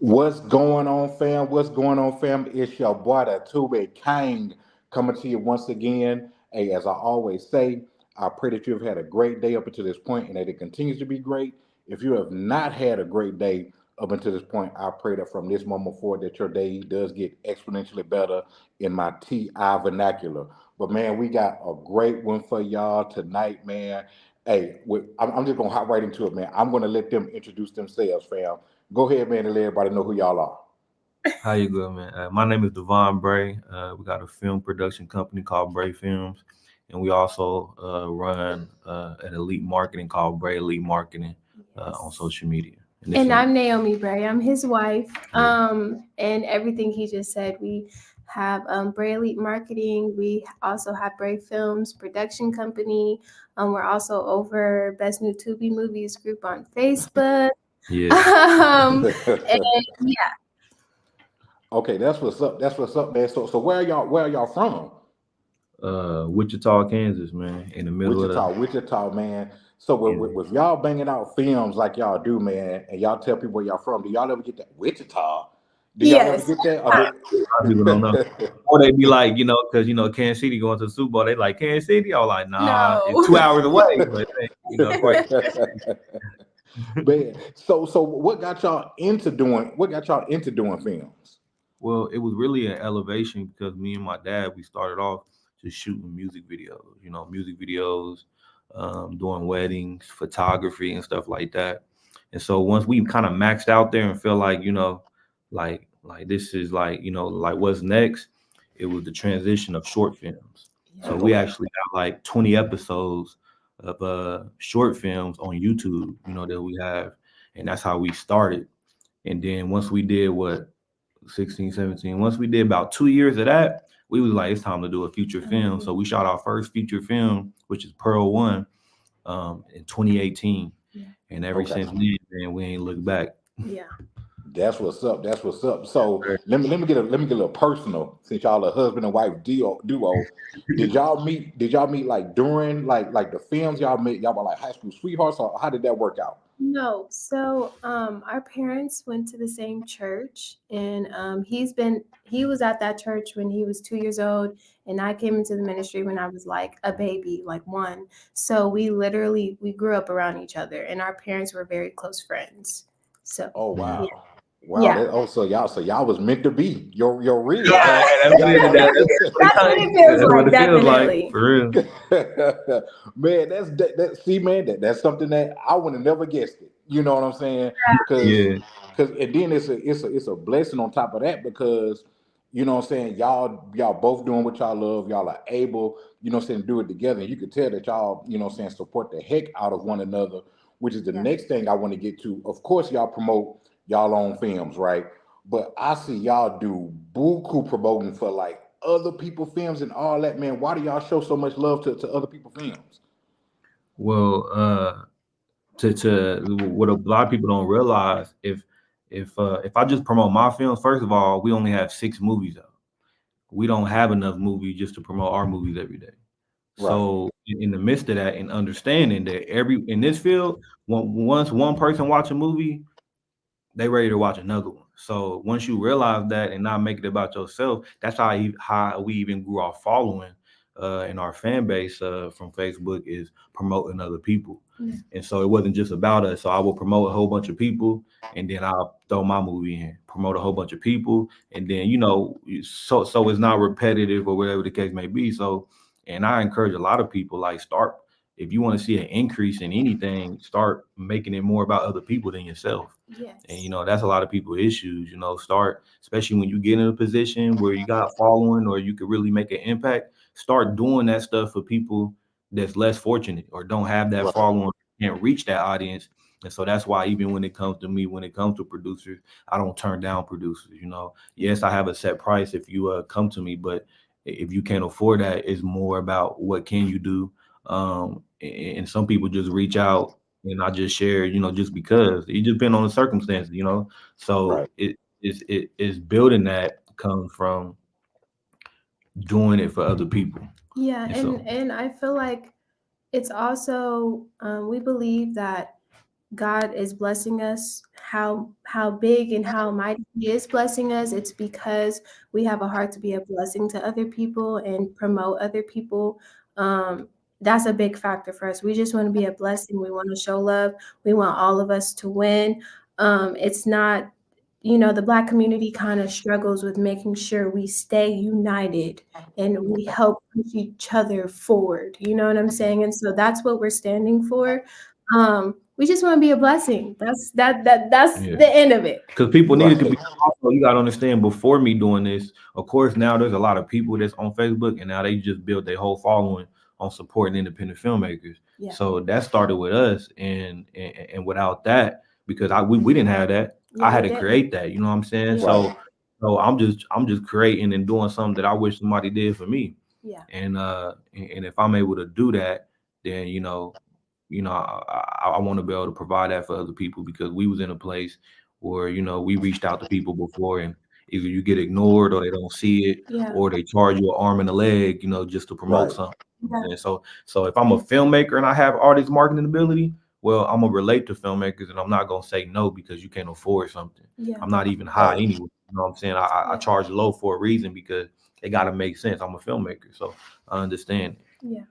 What's going on, fam? What's going on, fam? It's your boy, the Tubi King, coming to you once again. Hey, as I always say, I pray that you have had a great day up until this point and that it continues to be great. If you have not had a great day up until this point, I pray that from this moment forward that your day does get exponentially better in my TI vernacular. But man, we got a great one for y'all tonight, man. Hey, I'm just gonna hop right into it, man. I'm gonna let them introduce themselves, fam. Go ahead, man, and let everybody know who y'all are. How you good, man? My name is Devon Bray. We got a film production company called Bray Films, and we also run an elite marketing called Bray Elite Marketing on Yes. social media. And this And is I'm Naomi Bray. I'm his wife. yeah, And everything he just said, we have Bray Elite Marketing. We also have Bray Films Production Company. We're also over Best New Tubi Movies group on Facebook. yeah. And yeah, Okay, that's what's up. That's what's up, man. So where are y'all from? Wichita, Kansas, man, in the middle of the Wichita, man. So yeah. with y'all banging out films like y'all do, man, and y'all tell people where y'all from, do y'all ever get that Wichita? Do y'all ever yes. get that? A lot of people don't know. Or they be like, because Kansas City going to the Super Bowl. They like Kansas City. I was like, nah, it's No. 2 hours away, but quite. Man, so what got y'all into doing films? Well, it was really an elevation because me and my dad, we started off just shooting music videos, doing weddings, photography, and stuff like that. And so once we kind of maxed out there and feel like, like this is like what's next, it was the transition of short films. So Yeah. we Okay. actually got like 20 episodes of short films on YouTube, that we have. And that's how we started. And then once we did what 16, 17. Once we did about 2 years of that, we was like, it's time to do a feature film. So we shot our first feature film, which is Pearl One, in 2018. Yeah. And ever Okay. since then, man, we ain't looked back. Yeah. That's what's up. That's what's up. So let me get a little personal. Since y'all a husband and wife duo, did y'all meet like during like the films y'all made? Y'all were like high school sweethearts, or how did that work out? No. So our parents went to the same church, and he was at that church when he was 2 years old, and I came into the ministry when I was like a baby, like one. So we grew up around each other, and our parents were very close friends. So Oh Yeah. yeah. wow, wow. Yeah. So y'all was meant to be. Your ribs, Yeah. huh? That's what Y'all, That's what it feels that's what like, it feels like, definitely. for real. man, see, man, that's something that I would have never guessed it. You know what I'm saying? Because Yeah. and then it's a blessing on top of that because you know what I'm saying, y'all both doing what y'all love, y'all are able, you know what I'm saying, to do it together. And you could tell that y'all, you know what I'm saying, support the heck out of one another, which is the Yeah. next thing I want to get to. Of course, y'all promote y'all own films, right? But I see y'all do buku promoting for like other people films and all that, man. Why do y'all show so much love to other people films? Well, to what a lot of people don't realize, if I just promote my films, first of all, we only have 6 movies out. We don't have enough movies just to promote our movies every day. Right. So in the midst of that, and understanding that every in this field, once one person watch a movie, they ready to watch another one. So once you realize that and not make it about yourself, that's how we even grew our following in our fan base from Facebook is promoting other people. Yeah. And so it wasn't just about us. So I will promote a whole bunch of people, and then I'll throw my movie in, promote a whole bunch of people, and then so it's not repetitive or whatever the case may be. So, and I encourage a lot of people like start if you want to see an increase in anything, start making it more about other people than yourself. And Yes. that's a lot of people issues. Start, especially when you get in a position where you got following or you could really make an impact. Start doing that stuff for people that's less fortunate or don't have that Right. following, can't reach that audience. And so that's why even when it comes to me, when it comes to producers, I don't turn down producers. Yes, I have a set price if you come to me, but if you can't afford that, it's more about what can you do. And some people just reach out and I just share, just because it just depends on the circumstances. Right. So it's building that comes from doing it for other people. Yeah, And so and I feel like it's also we believe that God is blessing us, how big and how mighty He is blessing us, it's because we have a heart to be a blessing to other people and promote other people. Um, that's a big factor for us. We just want to be a blessing. We want to show love. We want all of us to win. It's not, the Black community kind of struggles with making sure we stay united and we help push each other forward. You know what I'm saying? And so that's what we're standing for. We just want to be a blessing. That's Yeah. the end of it. Because people needed to be, Right. also, you got to understand, before me doing this, of course, now there's a lot of people that's on Facebook, and now they just built their whole following on supporting independent filmmakers. Yeah. So that started with us, and without that, because we didn't have that, I Yeah, had we to did. create that. You know what I'm saying? Yeah. Right. So I'm just creating and doing something that I wish somebody did for me. Yeah. And if I'm able to do that, then I want to be able to provide that for other people, because we was in a place where we reached out to people before, and either you get ignored, or they don't see it, Yeah. or they charge you an arm and a leg, just to promote Right. something. Yeah. And so if I'm a filmmaker and I have artist marketing ability, well, I'm gonna relate to filmmakers, and I'm not gonna say no because you can't afford something. Yeah. I'm not even high Right. anyway. You know what I'm saying? I Yeah. charge low for a reason, because it got to make sense. I'm a filmmaker, so I understand. Yeah.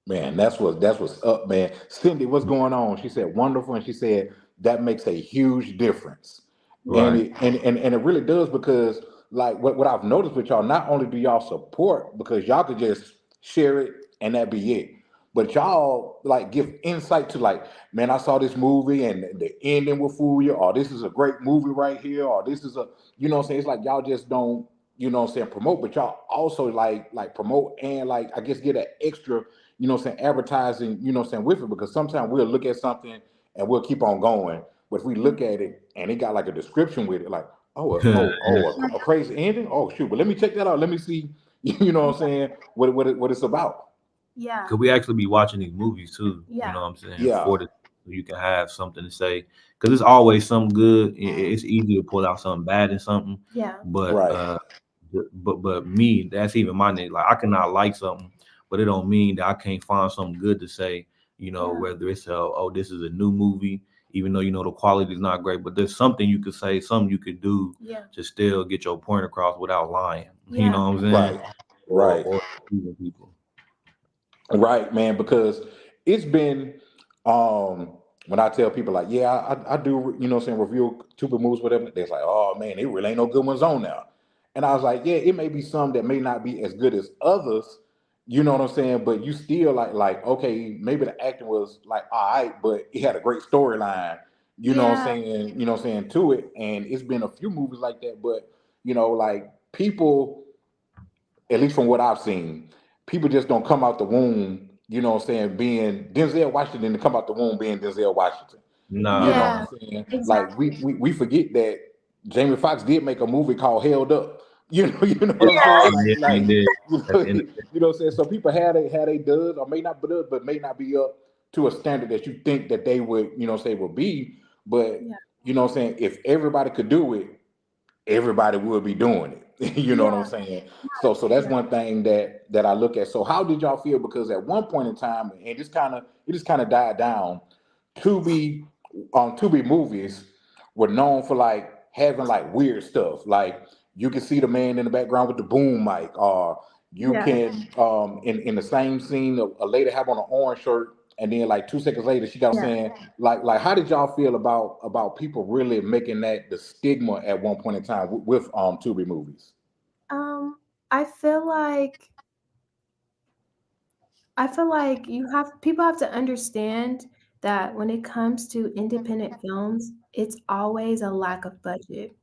Man, that's what's up, man. Cindy, what's going on? She said wonderful, and she said that makes a huge difference. And Yeah. Right. it really does, because like what I've noticed with y'all, not only do y'all support, because y'all could just share it and that be it, but y'all like give insight to, like, man, I saw this movie and the ending will fool you, or this is a great movie right here, or this is a, what I'm saying? It's like y'all just don't, what I'm saying, promote, but y'all also like promote, and like I guess get an extra, what I'm saying, advertising, what I'm saying, with it, because sometimes we'll look at something and we'll keep on going. But if we look at it and it got like a description with it, like, a crazy ending. Oh shoot, but let me check that out. Let me see, what I'm saying, what it's about. Yeah. Could we actually be watching these movies too? You Yeah. know what I'm saying? Yeah. So you can have something to say, because it's always something good. It's easy to pull out something bad in something, Yeah. but Right. me, that's even my name. Like, I cannot like something, but it don't mean that I can't find something good to say. Yeah. Whether it's this is a new movie, even though the quality is not great, but there's something you could say, something you could do Yeah. to still get your point across without lying. You Yeah. know what I'm saying? Right. Right. Or deceiving people. Right, man, because it's been, when I tell people like, yeah, I do, what I'm saying, review Tubi movies, whatever, they're like, oh man, it really ain't no good ones on now. And I was like, yeah, it may be some that may not be as good as others, you know what I'm saying, but you still like, okay, maybe the acting was like all right, but it had a great storyline, Yeah. what I'm saying, to it. And it's been a few movies like that, but like people, at least from what I've seen, people just don't come out the womb, what I'm saying, being Denzel Washington, to come out the womb being Denzel Washington. You Nah, know Yeah. what I'm saying? Like Exactly. we forget that Jamie Foxx did make a movie called Held Up. You know what I'm saying? Yeah. yeah, he did. At the end of You know what I'm saying? So people had they done, or may not be done, but may not be up to a standard that you think that they would, say would be. But Yeah. you know what I'm saying? If everybody could do it, everybody would be doing it. You know what I'm Yeah. saying? So that's Yeah. one thing that I look at. So how did y'all feel? Because at one point in time, and it just kind of died down. Tubi, Tubi movies were known for like having like weird stuff. Like you can see the man in the background with the boom mic, or you Yeah. can in the same scene a lady have on an orange shirt, and then like 2 seconds later she got on Yeah. saying, like how did y'all feel about people really making that the stigma at one point in time with Tubi movies? Um, I feel like you have people have to understand that when it comes to independent films, it's always a lack of budget.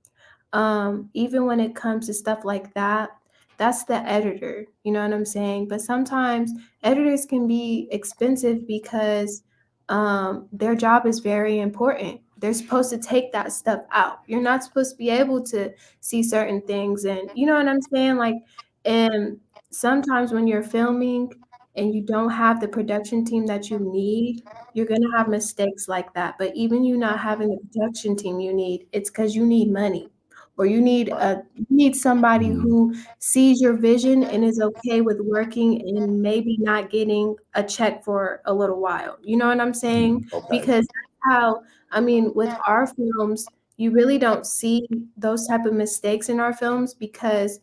Even when it comes to stuff like that, that's the editor, you know what I'm saying? But sometimes editors can be expensive because their job is very important. They're supposed to take that stuff out. You're not supposed to be able to see certain things, and you know what I'm saying? Like, and sometimes when you're filming and you don't have the production team that you need, you're going to have mistakes like that. But even you not having the production team you need, it's because you need money, or Right. you need somebody Mhm. who sees your vision and is okay with working and maybe not getting a check for a little while. You know what I'm saying? Mhm. Okay. Because how, I mean, with our films, you really don't see those type of mistakes in our films because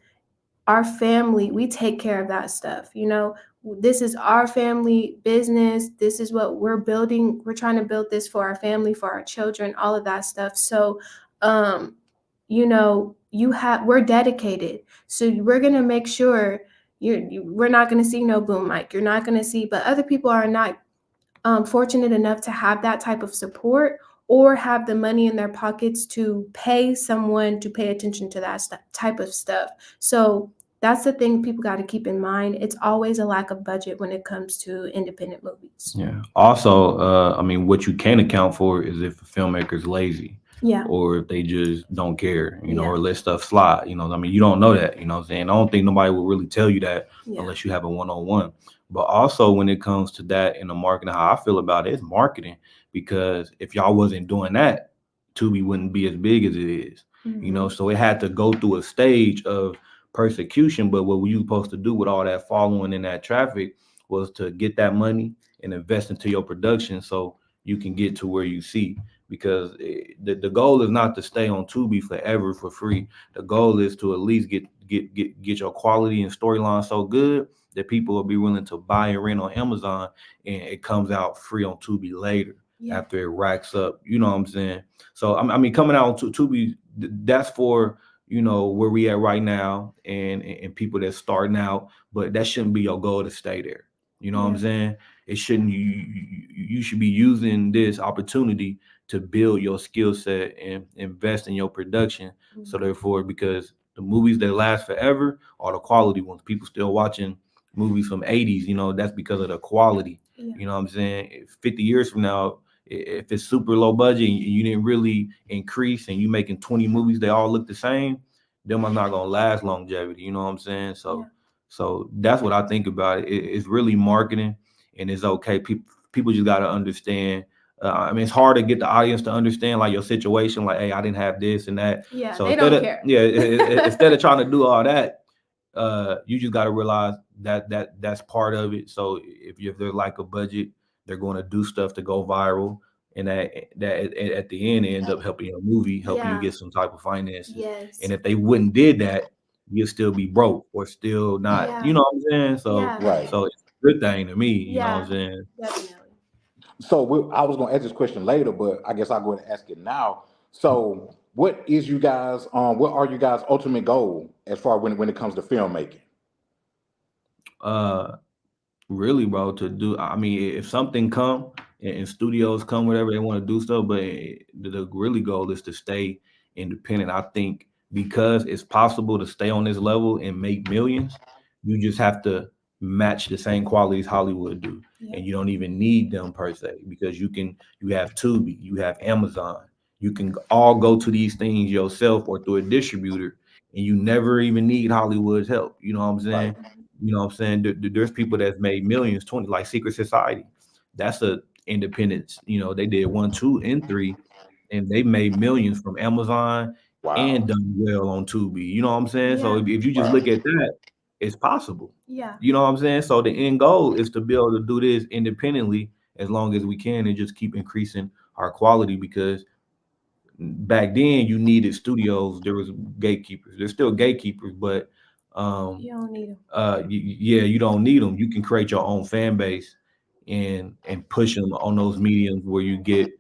our family, we take care of that stuff. You know, this is our family business. This is what we're building. We're trying to build this for our family, for our children, all of that stuff. So, um, you know, we're dedicated. So we're gonna make sure we're not gonna see no boom mic. You're not gonna see, but other people are not fortunate enough to have that type of support or have the money in their pockets to pay someone to pay attention to that type of stuff. So that's the thing people got to keep in mind. It's always a lack of budget when it comes to independent movies. Yeah. Also, I mean, what you can account for is if a filmmaker's lazy. Yeah. Or if they just don't care, Yeah. or let stuff slide. I mean, you don't know that, what I'm saying? I don't think nobody will really tell you that Yeah. unless you have a one-on-one. But also when it comes to that in the marketing, how I feel about it is marketing, because if y'all wasn't doing that, Tubi wouldn't be as big as it is. So it had to go through a stage of persecution. But what were you supposed to do with all that following and that traffic was to get that money and invest into your production so you can get to where you see. Because the goal is not to stay on Tubi forever for free. The goal is to at least get your quality and storyline so good that people will be willing to buy and rent on Amazon, and it comes out free on Tubi later after it racks up. You know what I'm saying? So I mean, coming out on Tubi, that's for where we at right now, and people that's starting out. But that shouldn't be your goal to stay there. You know what I'm saying? It shouldn't. You should be using this opportunity to build your skill set and invest in your production. So therefore, because the movies that last forever are the quality ones. People still watching movies from 80s, that's because of the quality. You know what I'm saying? 50 years from now, if it's super low budget and you didn't really increase and you making 20 movies, they all look the same, them are not gonna last longevity. You know what I'm saying? So that's what I think about it. It's really marketing, and it's okay. People just gotta understand. I mean, it's hard to get the audience to understand like your situation. Like, hey, I didn't have this and that. Yeah, so they don't care. Instead of trying to do all that, you just got to realize that's part of it. So if they're like a budget, they're going to do stuff to go viral, and that at the end end up helping your movie, helping you get some type of finances. Yes. And if they wouldn't did that, you'll still be broke or still not. Yeah. You know what I'm saying? So Right. so it's a good thing to me. You know what I'm saying? Definitely. So I was going to ask this question later, but I guess I'll go ahead and ask it now. So what are you guys' ultimate goal as far when it comes to filmmaking? Really, bro, to do. I mean, if something come and studios come, whatever they want to do stuff, but the really goal is to stay independent. I think because it's possible to stay on this level and make millions, you just have to match the same qualities Hollywood do, and you don't even need them per se, because you have Tubi, you have Amazon, you can all go to these things yourself or through a distributor, and you never even need Hollywood's help. You know what I'm saying? Right. You know what I'm saying? There's people that's made millions, 20, like Secret Society. That's a independence. They did 1, 2, and 3, and they made millions from Amazon and done well on Tubi. You know what I'm saying? So if you just look at that, it's possible. Yeah. You know what I'm saying? So the end goal is to be able to do this independently as long as we can and just keep increasing our quality, because back then you needed studios. There was gatekeepers. There's still gatekeepers, but you don't need them. You don't need them. You can create your own fan base and push them on those mediums where you get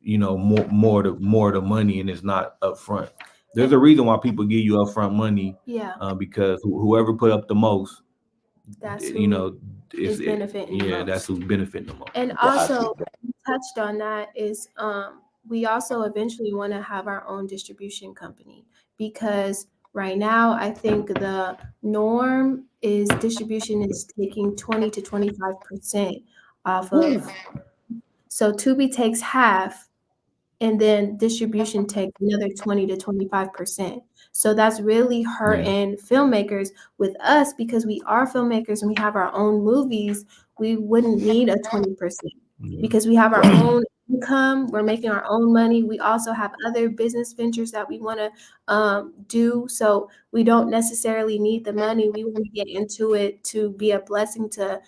more of the money, and it's not upfront. There's a reason why people give you upfront money. Because whoever put up the most, that's is benefiting the most. That's who's benefiting the most. And also, you touched on that, is we also eventually want to have our own distribution company, because right now I think the norm is distribution is taking 20 to 25% off of. So Tubi takes half, and then distribution takes another 20 to 25%. So that's really hurting filmmakers. With us, because we are filmmakers and we have our own movies, we wouldn't need a 20% because we have our own income. We're making our own money. We also have other business ventures that we want to do. So we don't necessarily need the money. We want to get into it to be a blessing to,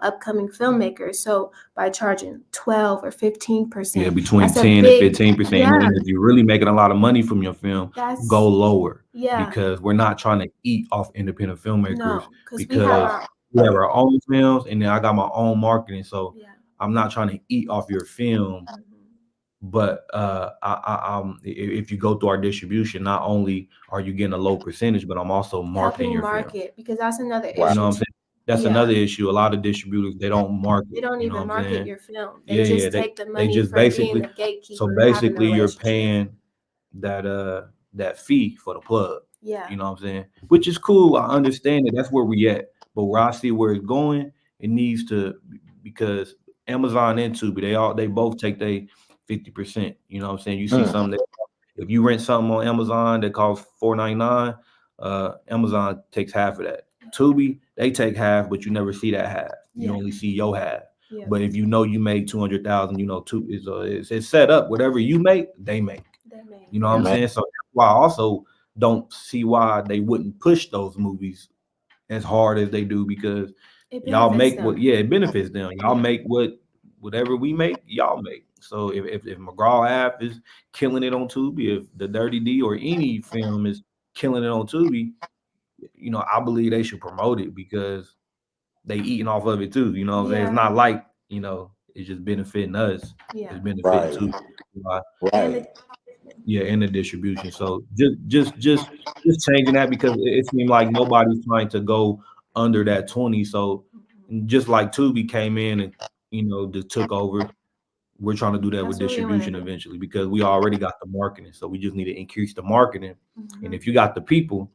upcoming filmmakers. So by charging 12 or 15%, between that's a 10 and big, 15%. yeah, And then if you're really making a lot of money from your film, that's, go lower, yeah, because we're not trying to eat off independent filmmakers, no, because we because have we have our own films, and then I got my own marketing. So yeah. I'm not trying to eat off your film. Mhm. But if you go through our distribution, not only are you getting a low percentage, but I'm also marketing Helping your film. market, because that's another Wow. You know what I'm issue. saying? That's Yeah. another issue. A lot of distributors, they don't market. They don't You know even what I'm market saying? your film. They Yeah, just yeah. take the They money just for being basically. the gatekeeper So and having the basically, you're relationship. paying that fee for the plug. Yeah. You know what I'm saying? Which is cool. I understand it. That's where we at. But where I see where it's going, it needs to, because Amazon and Tubi, they both take their 50%. You know what I'm saying? You see something that, if you rent something on Amazon that costs $4.99, Amazon takes half of that. Tubi, they take half, but you never see that half. You Yeah. only see your half. Yeah. But if you know you made 200,000, Tubi it's set up. Whatever you make, they make. They may. You know what I'm Man. saying? So that's why I also don't see why they wouldn't push those movies as hard as they do, because It y'all benefits make them. it benefits them. Y'all Yeah. make whatever we make, y'all make. So if McGraw app is killing it on Tubi, if the Dirty D or any film is killing it on Tubi, I believe they should promote it, because they eating off of it too. You know what I'm saying? It's Yeah. not like, it's just benefiting us. Yeah. It's benefiting Right. too. And Right. Yeah, in the distribution. So just changing that, because it seemed like nobody's trying to go under that 20. So just like Tubi came in and just took over, we're trying to do that with That's what we wanna distribution do. eventually, because we already got the marketing. So we just need to increase the marketing. And Mhm. if you got the people,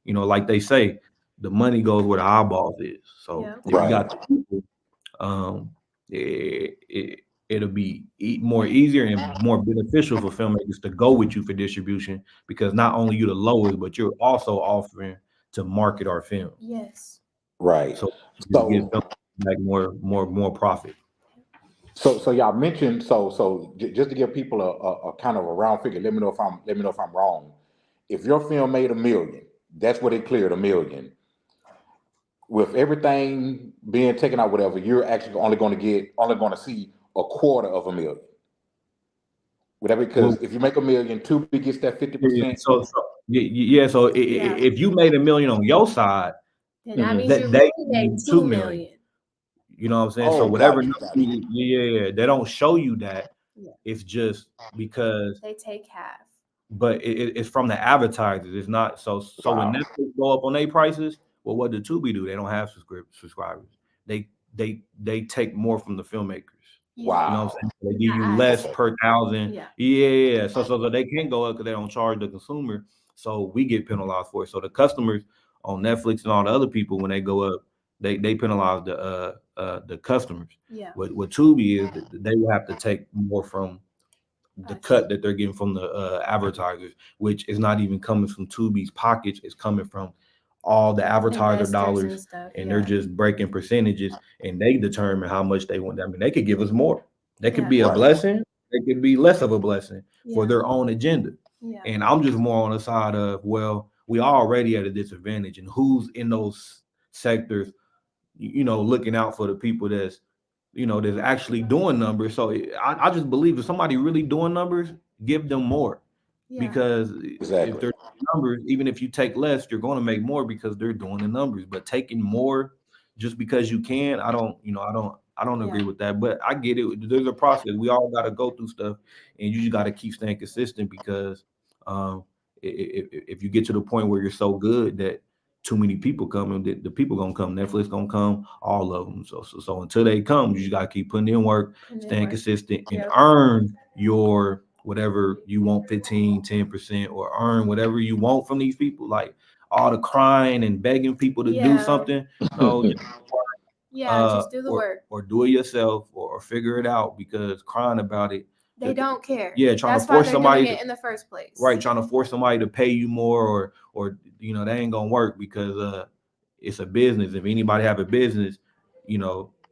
like they say, the money goes where the eyeballs is. So Yeah. if you Right. got the people, um, it'll be more easier and more beneficial for filmmakers to go with you for distribution, because not only you the lowest, but you're also offering to market our films. Yes. Right. So you get So like more profit. so y'all mentioned just to give people a kind of a round figure. Let me know if I'm wrong. If your film made $1 million, that's what it cleared, $1 million. With everything being taken out, whatever, you're actually only going to see a quarter of $1 million. Whatever, Well, because if you make $1 million, Tubi gets that yeah, 50%. yeah. So Yeah. if you made $1 million on your side, Then that Mhm. means that you they really made made 2 $2 million. million. You know what I'm saying? So Oh, whatever got you, number got you. yeah, they don't show you that. Yeah. It's just because, They take half. but it's from the advertisers. It's not so when Wow. Netflix go up on their prices, well, what did Tubi do? They don't have subscribers. They take more from the filmmakers. Yeah. You know what I'm saying? They give you That less adds. Okay. per thousand. Yeah. Yeah. So they can't go up because they don't charge the consumer. So we get penalized for it. So the customers on Netflix and all the other people, when they go up, they penalize the customers. Yeah. What Tubi is, they will have to take more from the I cut see. that they're getting from the advertisers, which is not even coming from Tubi's pockets. It's coming from all the advertiser Investors and dollars, stuff. and Yeah. they're just breaking percentages, and they determine how much they want. I mean, they could give us more. They could Yeah. be a Right. blessing. They could be less of a blessing for Yeah. their own agenda. Yeah. And I'm just more on the side of, well, we already at a disadvantage, and who's in those sectors, looking out for the people that's actually doing numbers. So I just believe if somebody really doing numbers, give them more, Yeah. because if Exactly. they're doing numbers, even if you take less, you're going to make more because they're doing the numbers. But taking more just because you can, I don't Yeah. agree with that. But I get it. There's a process. We all got to go through stuff, and you just got to keep staying consistent, because um, if you get to the point where you're so good that too many people coming, the people gonna come. Netflix gonna come, all of them. So until they come, you just gotta keep putting in work, Putting in staying work. consistent, and Yep. earn your whatever you want, 15, 10%, or earn whatever you want from these people. Like all the crying and begging people to do Yeah. something. No, Yeah. Just do the or work. do it yourself, or figure it out, because crying about it. They don't care. Yeah, trying That's to why force they're somebody doing to, it in the first place. right, trying to force somebody to pay you more, or they ain't gonna work, because it's a business. If anybody have a business,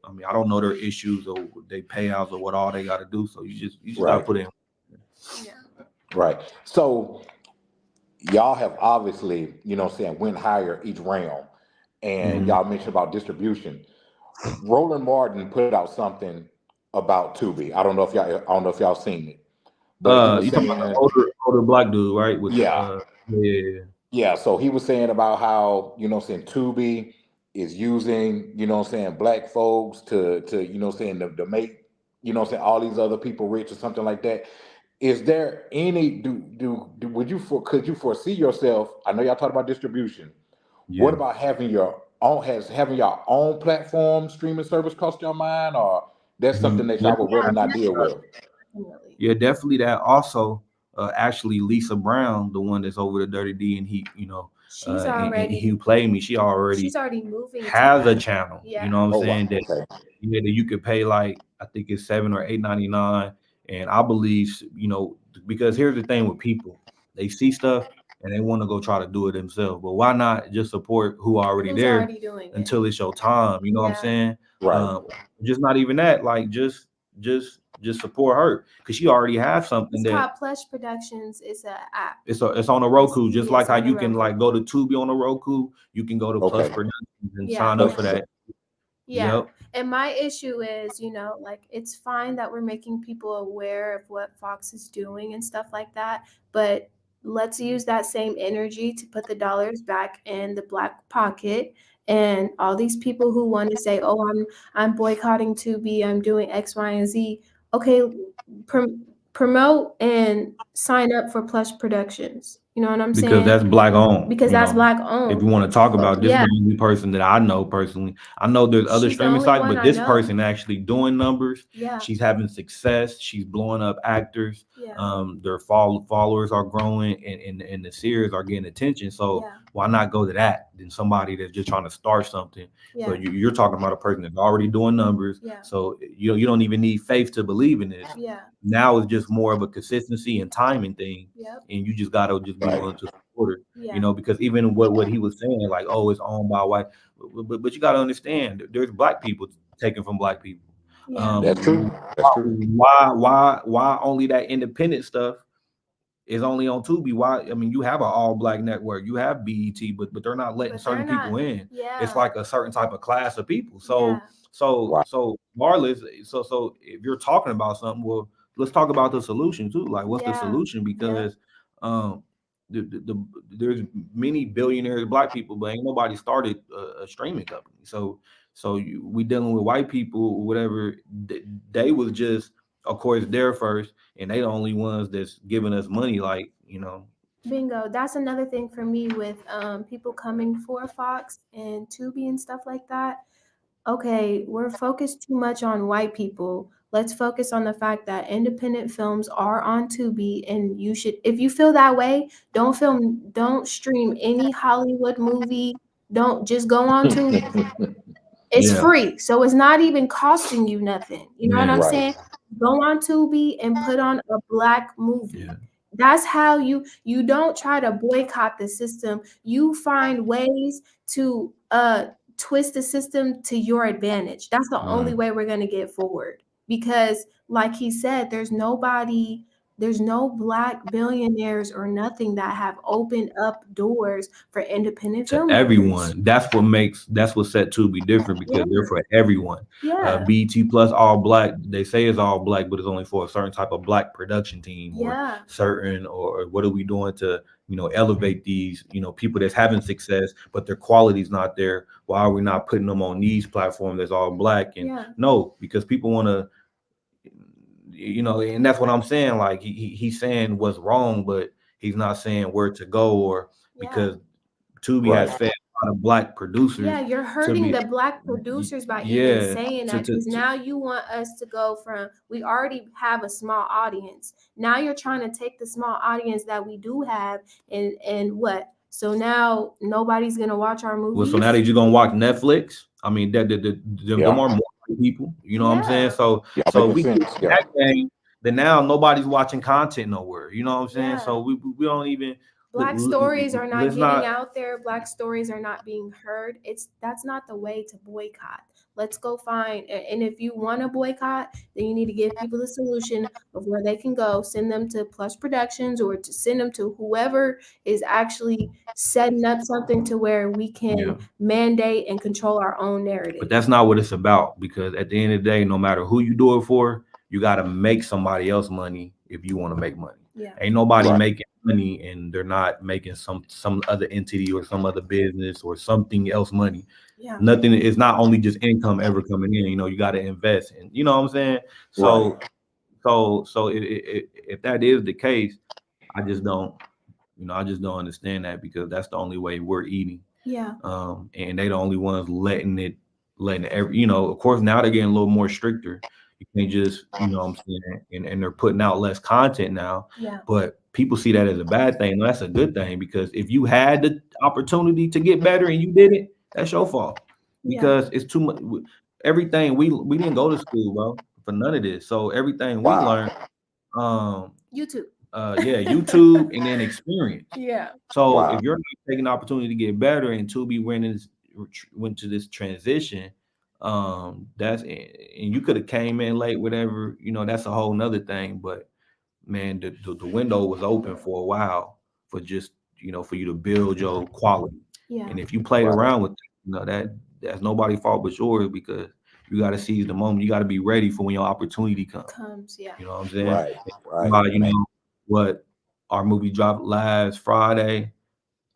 I mean, I don't know their issues or they payouts or what all they got to do. So you just got to Right. put in. Yeah. Right. So y'all have obviously, went higher each round, and Mhm. y'all mentioned about distribution. Roland Martin put out something about Tubi. I don't know if y'all seen it, but he was You talking about the saying, older black dude, right? With the yeah, yeah. yeah. So he was saying about how, Tubi is using, black folks to to make, all these other people rich or something like that. Is there any would you could you foresee yourself? I know y'all talked about distribution. What Yeah. about having your own platform streaming service cost your mind, or that's something that Yeah. y'all would rather not deal with? Definitely. Yeah, definitely that. Also, actually, Lisa Brown, the one that's over the Dirty D, and he, She's and already he played me. She already she's already moving to has a that. channel. You Yeah. know what I'm Oh wow, saying? That okay, yeah, that you could pay like I think it's $7 or $8.99. And I believe, because here's the thing with people, they see stuff and they want to go try to do it themselves. But why not just support who already Who's there already doing it? until it's your time? You know what I'm Yeah. saying? right. Um, just not even that, like just support her because she already has something It's that called Plush Productions. It's a app. it's on a Roku, just Yeah, like it's how on the you can Roku. like go to Tubi on a Roku, you can go to Plus Okay, Productions and Yeah. sign up makes for sense. that. Yeah. Yep. And my issue is, like it's fine that we're making people aware of what Fox is doing and stuff like that, but let's use that same energy to put the dollars back in the black pocket. And all these people who want to say, "Oh, I'm boycotting Tubi, I'm doing X, Y, and Z." Okay, promote and sign up for Plush Productions. You know what I'm Because saying? that's black owned. Because that's black If you owned. want to talk Right. about this, is Yeah, the only person that I know personally. I know there's other she's the streaming only sites, one but I this know. person actually doing numbers. Yeah, She's having success. She's blowing up actors. yeah, Their followers are growing, and the series are getting attention. So yeah, why not go to that than somebody that's just trying to start something? yeah, But you're talking about a person that's already doing numbers. yeah, So you don't even need faith to believe in this. yeah, Now it's just more of a consistency and timing thing, yep, and you just gotta just be Right. willing to support it. yeah, Because even what he was saying, like, oh, it's owned by white, but you gotta understand, there's black people taken from black people. yeah. That's true. That's true. Why only that independent stuff is only on Tubi? Why? I mean, you have an all black network, you have BET, but they're not letting But they're certain not. people in. It's Yeah, like a certain type of class of people. yeah, Right. So regardless, so if you're talking about something, well, let's talk about the solution too. Like, what's the yeah, solution? yep. Because um, there's many billionaires, black people, but ain't nobody started a streaming company. We dealing with white people, whatever. They was just, of course, there first, and they the only ones that's giving us money. Like, Bingo. That's another thing for me with people coming for Fox and Tubi and stuff like that. Okay, we're focused too much on white people. Let's focus on the fact that independent films are on Tubi, and you should, if you feel that way, don't stream any Hollywood movie. Don't just go on Tubi. It's yeah, free, so it's not even costing you nothing. You know what yeah, I'm Right. saying? Go on Tubi and put on a black movie. yeah. That's how you don't try to boycott the system. You find ways to twist the system to your advantage. That's the only Mm. way we're going to get forward. Because like he said, there's no black billionaires or nothing that have opened up doors for independent To filmmakers. everyone. That's what set Tubi different Yeah, because they're for everyone. yeah, BT Plus all black. They say it's all black, but it's only for a certain type of black production team or yeah, certain or what are we doing to elevate these people that's having success, but their quality's not there. Why are we not putting them on these platforms that's all black? And yeah, no, because people want to and that's what I'm saying. Like he's saying what's wrong, but he's not saying where to go or yeah. because Tubi has Right. fed a lot of black Yeah, producers you're to hurting be, the black producers by even yeah, saying that because now you want us to go from we already have a small audience. Now you're trying to take the small audience that we do have and what? So now nobody's gonna watch our well, so now movies? that you're gonna watch Netflix, I mean, them Yeah. are more people, you know what I'm saying? Yeah, Y'all So making we get sense. in Yeah. that game, then now nobody's watching content nowhere, you know what I'm saying? yeah. So we don't even Black stories are not let's getting not. out there. Black stories are not being heard. That's not the way to boycott. let's go find. And if you want to boycott, then you need to give people the solution of where they can go, send them to Plus Productions or to send them to whoever is actually setting up something to where we can mandate and control our own narrative. But that's not what it's about, because at the end of the day, no matter who you do it for, you got to make somebody else money if you want to make money. Yeah. Ain't nobody making money and they're not making some other entity or some other business or something else money. Yeah. Nothing. It's not only just income ever coming in. You know, you got to invest in. You know what I'm saying? So, if that is the case, I just don't understand that, because that's the only way we're eating. Yeah. And they the only ones letting every, you know, of course now they're getting a little more stricter. You can't just, you know what I'm saying, and they're putting out less content now. Yeah. But people see that as a bad thing. No, that's a good thing, because if you had the opportunity to get better and you didn't, that's your fault. Because it's too much. Everything we didn't go to school, bro, for none of this. So everything we learned, YouTube. YouTube, and then experience. Yeah. So if you're not taking the opportunity to get better, and Tubi went to this transition, and you could have came in late, whatever, you know, that's a whole nother thing. But man, the window was open for a while for just, you know, for you to build your quality. Yeah. And if you played around with it, you know, that's nobody's fault but yours, because you got to seize the moment. You got to be ready for when your opportunity comes. Yeah. You know what I'm saying? Right. You know what? Our movie dropped last Friday,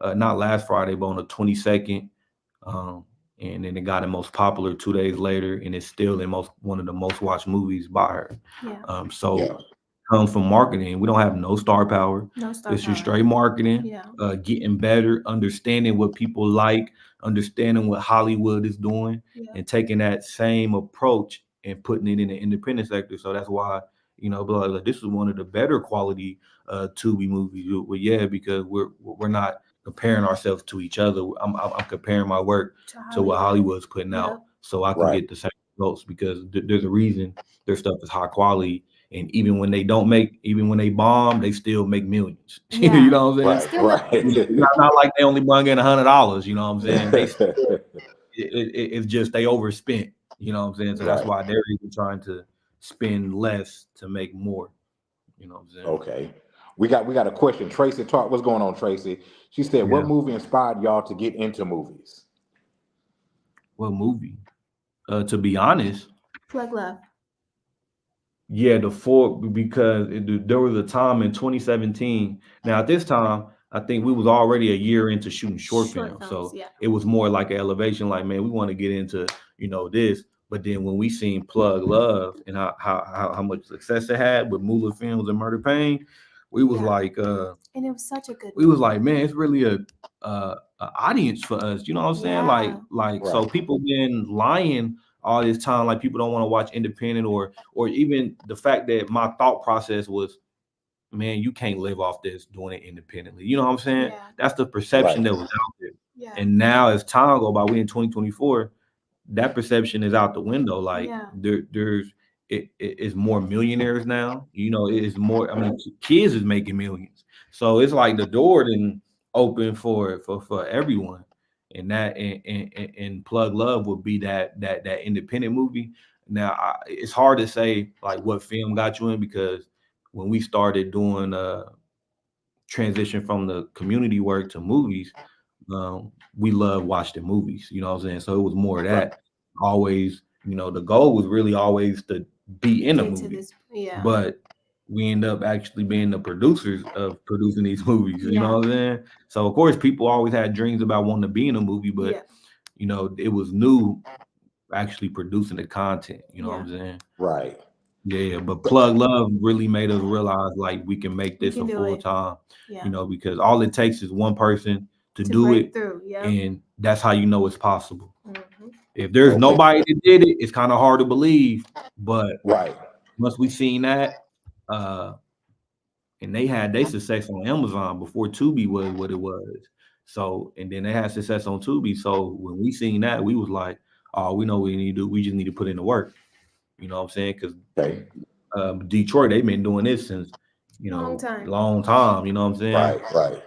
not last Friday, but on the 22nd. And then it got the most popular 2 days later, and it's still one of the most watched movies by her. Yeah. Comes from marketing. We don't have no star power. It's just straight marketing. Yeah. Getting better, understanding what people like, understanding what Hollywood is doing, and taking that same approach and putting it in the independent sector. So that's why, you know, like, this is one of the better quality Tubi movies. Well, because we're not comparing ourselves to each other. I'm comparing my work to what Hollywood's putting out, so I can get the same results, because there's a reason their stuff is high quality. And even when they bomb, they still make millions. Yeah. You know what I'm saying? Right. It's not like they only bring in $100. You know what I'm saying? It's just they overspent. You know what I'm saying? So that's why they're even trying to spend less to make more. You know what I'm saying? Okay. We got a question. Tracy, talk. What's going on, Tracy? She said, "What movie inspired y'all to get into movies?" What movie? To be honest, Plug Love. Yeah, because there was a time in 2017. Now at this time, I think we was already a year into shooting short films, so it was more like an elevation. Like, man, we want to get into, you know, this. But then when we seen Plug Love and how much success it had with Moolah Films and Murder Pain, we was like, and it was such a good. We was like, man, it's really a audience for us. You know what I'm saying? Like so people been lying all this time, like people don't want to watch independent, or even the fact that my thought process was, man, you can't live off this doing it independently. You know what I'm saying? Yeah. That's the perception that was out there. Yeah. And now as time go by, we in 2024, that perception is out the window. Like it's more millionaires now. You know, it's more, I mean, kids is making millions. So it's like the door didn't open for everyone. And that and Plug Love would be that independent movie. Now it's hard to say like what film got you in, because when we started doing transition from the community work to movies, we love watching movies. You know what I'm saying? So it was more of that. Always, you know, the goal was really always to be in a movie. But we end up actually being the producers of producing these movies. You know what I'm saying? So of course people always had dreams about wanting to be in a movie, but you know, it was new actually producing the content. You know what I'm saying? Right. Yeah, but Plug Love really made us realize like we can make this a full time. You know, because all it takes is one person to do it, and that's how you know it's possible. If there's nobody that did it, it's kind of hard to believe. But once we seen that, and they had their success on Amazon before Tubi was what it was. So, and then they had success on Tubi. So when we seen that, we was like, oh, we know what we need to do. We just need to put in the work. You know what I'm saying? Because Detroit, they've been doing this since, you know, long time. You know what I'm saying? Right.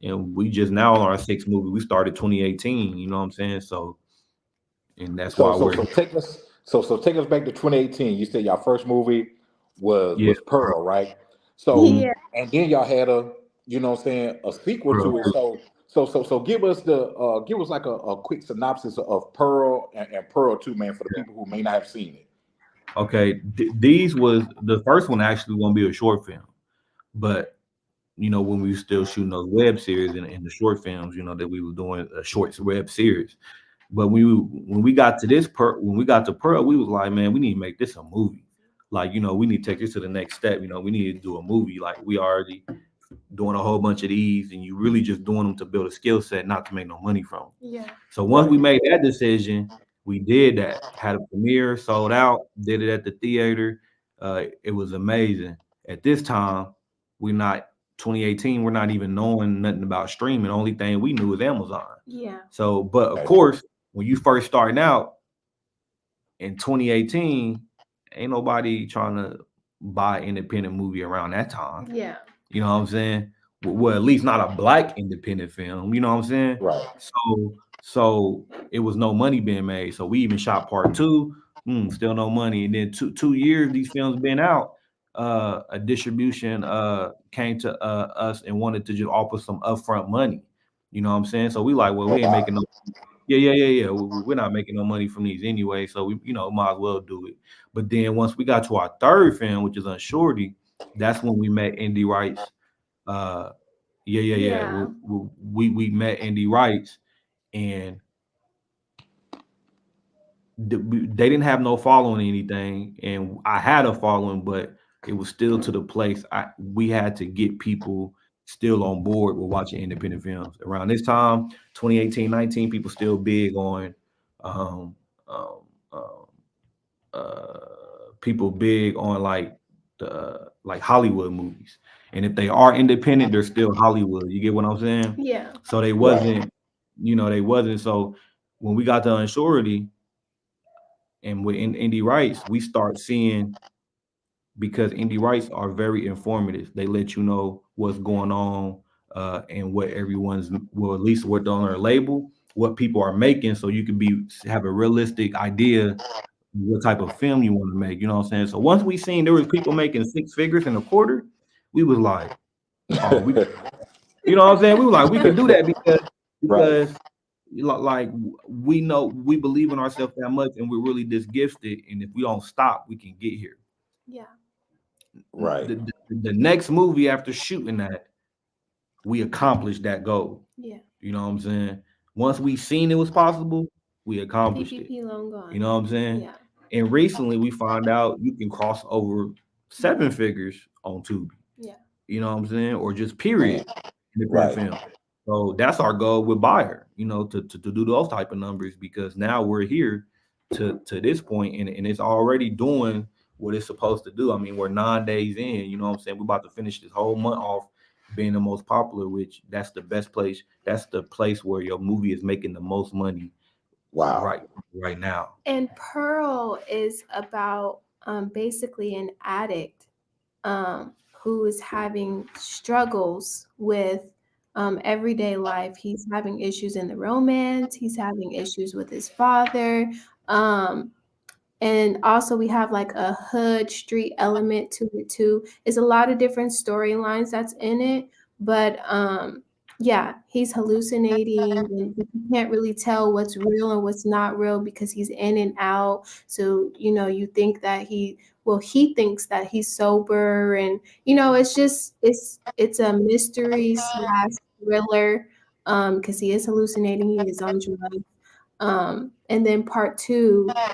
And we just now on our 6th movie. We started 2018. You know what I'm saying? So and that's So why so we're so take us so take us back to 2018. You said your first movie yeah. was Pearl, right? So Mhm. Yeah. and then y'all had a what I'm saying, a sequel Pearl to it. too. So give us like a quick synopsis of Pearl and Pearl 2, man, for the people who may not have seen it. Okay, these was the first one actually going to be a short film, but when we were still shooting those web series and the short films, that we were doing a short web series. But when we got to when we got to Pearl, we was like, man, we need to make this a movie. Like, we need to take this to the next step. We need to do a movie. Like, we already doing a whole bunch of these, and you really just doing them to build a skill set, not to make no money from them. Yeah. So once Right. we made that decision, we did that. Had a premiere, sold out, did it at the theater. It was amazing. At this time, we're not 2018. We're not even knowing nothing about streaming. The only thing we knew was Amazon. Yeah. So, but of Right. course, when you first starting out in 2018, ain't nobody trying to buy an independent movie around that time. Yeah. You know what I'm saying? Well, at least not a black independent film. You know what I'm saying? Right. So it was no money being made. So we even shot part two. Still no money. And then two years these films been out. A distribution came to us and wanted to just offer some upfront money. You know what I'm saying? So we like, well, Oh, we ain't wow. making no. Yeah. We're not making no money from these anyway. So we, might as well do it. But then once we got to our third film, which is Unsurety, that's when we met Indie Rights. Uh, yeah. Yeah. We met Indie Rights, and they didn't have no following or anything, and I had a following, but it was still to the place we had to get people still on board with watching independent films. Around this time, 2018, 19, people still big on um, um, um, uh, people big on like Hollywood movies. And if they are independent, they're still Hollywood. You get what I'm saying? Yeah. So they Right. wasn't, they wasn't. So when we got to Unsurety and with Indie Rights, we start seeing, because Indie Rights are very informative. They let you know what's going on and what everyone's, well, at least what on their label, what people are making, so you can have a realistic idea what type of film you want to make. You know what I'm saying? So once we seen there was people making six figures in a quarter, we was like, oh, you know what I'm saying? We were like, we could do that Right. because like we know we believe in ourselves that much, and we're really this gifted. And if we don't stop, we can get here. Yeah. Right. The next movie after shooting that, we accomplished that goal. Yeah. You know what I'm saying? Once we seen it was possible, we accomplished it. PPP loan gone. You know what I'm saying? Yeah. And recently we found out you can cross over seven figures on Tubi. Yeah. You know what I'm saying? Or just Man. period independent Right. film. So that's our goal with Buyer, to do those type of numbers, because now we're here to this point, and it's already doing what it's supposed to do. I mean, we're 9 days in, you know what I'm saying? We're about to finish this whole month off being the most popular, which that's the best place. That's the place where your movie is making the most money Wow. right now. And Pearl is about basically an addict who is having struggles with everyday life. He's having issues in the romance. He's having issues with his father. And also we have like a hood street element to it too. It's a lot of different storylines that's in it, but yeah, he's hallucinating and you can't really tell what's real and what's not real because he's in and out. So, you think that he thinks that he's sober, and it's a mystery slash thriller because he is hallucinating, he is on drugs. And then part two, I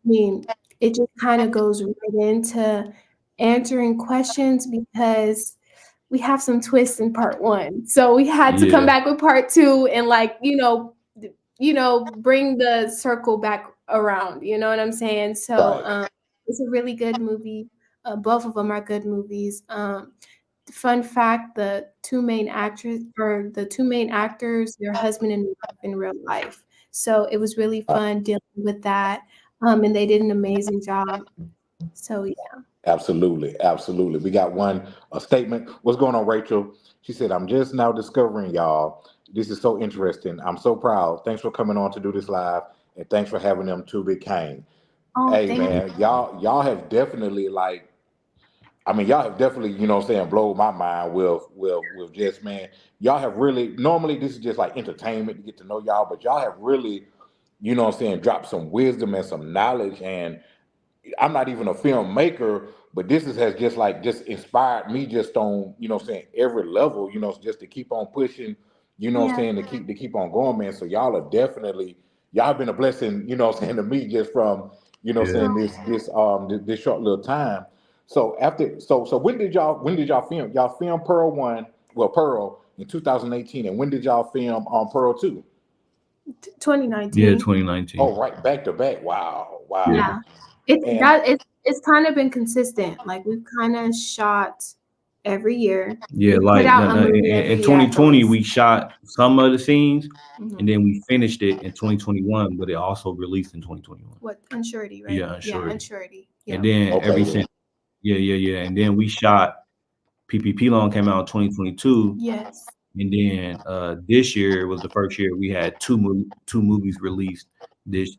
mean, it just kind of goes right into answering questions because we have some twists in part one. So we had to come Yeah. back with part two and bring the circle back around. You know what I'm saying? So Right. it's a really good movie. Both of them are good movies. Fun fact: the two main actors, their husband and wife in real life. So it was really fun dealing with that. And they did an amazing job. So yeah. Absolutely. Absolutely. We got a statement. What's going on, Rachel? She said, I'm just now discovering y'all. This is so interesting. I'm so proud. Thanks for coming on to do this live. and thanks for having them too, Big Kane. Oh, Hey thank you. man, y'all have definitely like, I mean, y'all have definitely, what I'm saying, blown my mind with just, man, y'all have really, normally this is just like entertainment to get to know y'all, but y'all have really, what I'm saying, dropped some wisdom and some knowledge. And I'm not even a filmmaker, but has just like just inspired me just on, every level, just to keep on pushing, Yeah. to keep on going, man. So y'all are definitely, y'all been a blessing, to me just from, Yeah. Oh, this short little time. So when did y'all film? Y'all film Pearl 1, well Pearl in 2018, and when did y'all film on Pearl 2? Yeah, 2019. 2019. Oh, right, back to back. Wow, Yeah. wow. Yeah. It's And that it's kind of been consistent. Like we've kind of shot every year. Yeah, We put like out a movie every in year at the 2020 least. we shot some of the scenes Mhm. and then we finished it in 2021, but it also released in 2021. What unsurety, right? Yeah, Yeah, Unsurety. unsurety. And Yeah. then okay, every since yeah. And then we shot PPP Loan came out in 2022. Yes. And then this year was the first year we had two movies released this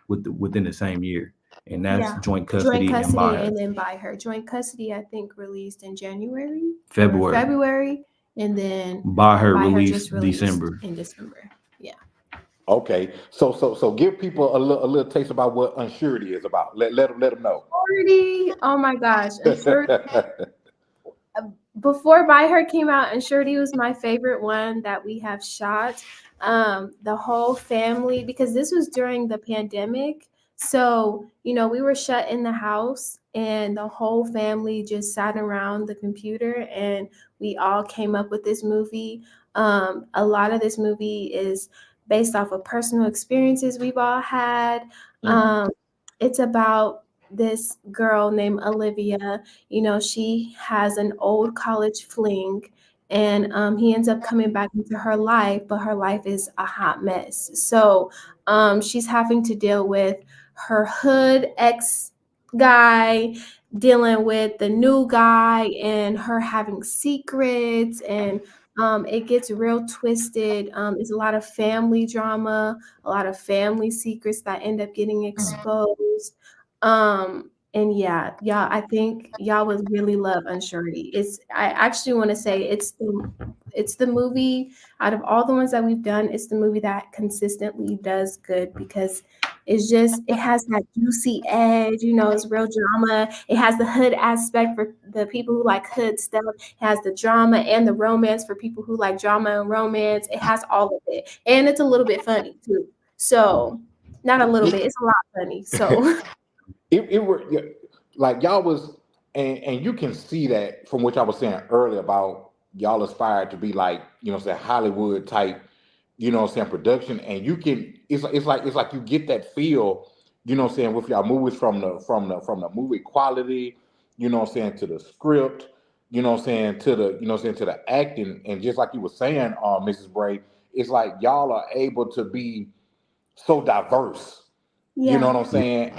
within the same year. And that's Yeah. Joint Joint Custody and By custody and Her. then By Her. Joint custody, I think, released in January or February. February, and then By Her By Her just released released December. in December. Yeah. okay. So give people a little taste about what unsurety is about. Let them know. Unsurety. Oh my gosh, unsurety. Before By Her came out, and Shirley was my favorite one that we have shot. The whole family, because this was during the pandemic. So, we were shut in the house and the whole family just sat around the computer and we all came up with this movie. A lot of this movie is based off of personal experiences we've all had. Mhm. Um, it's about this girl named Olivia. She has an old college fling, and he ends up coming back into her life, but her life is a hot mess. So she's having to deal with her hood ex guy, dealing with the new guy, and her having secrets, and it gets real twisted. It's a lot of family drama, a lot of family secrets that end up getting exposed. And yeah, y'all, I think y'all would really love Unsurety. I actually want to say it's the movie out of all the ones that we've done, it's the movie that consistently does good because it has that juicy edge, it's real drama. It has the hood aspect for the people who like hood stuff. It has the drama and the romance for people who like drama and romance. It has all of it. And it's a little bit funny too. So not a little bit, it's a lot funny. So It were yeah, like y'all was, and you can see that from what I was saying earlier about y'all aspired to be like, say Hollywood type, production. And you can, it's like you get that feel, with y'all movies from the movie quality, to the script, to the acting. And just like you were saying, Mrs. Bray, it's like y'all are able to be so diverse. You know yeah. what I'm saying?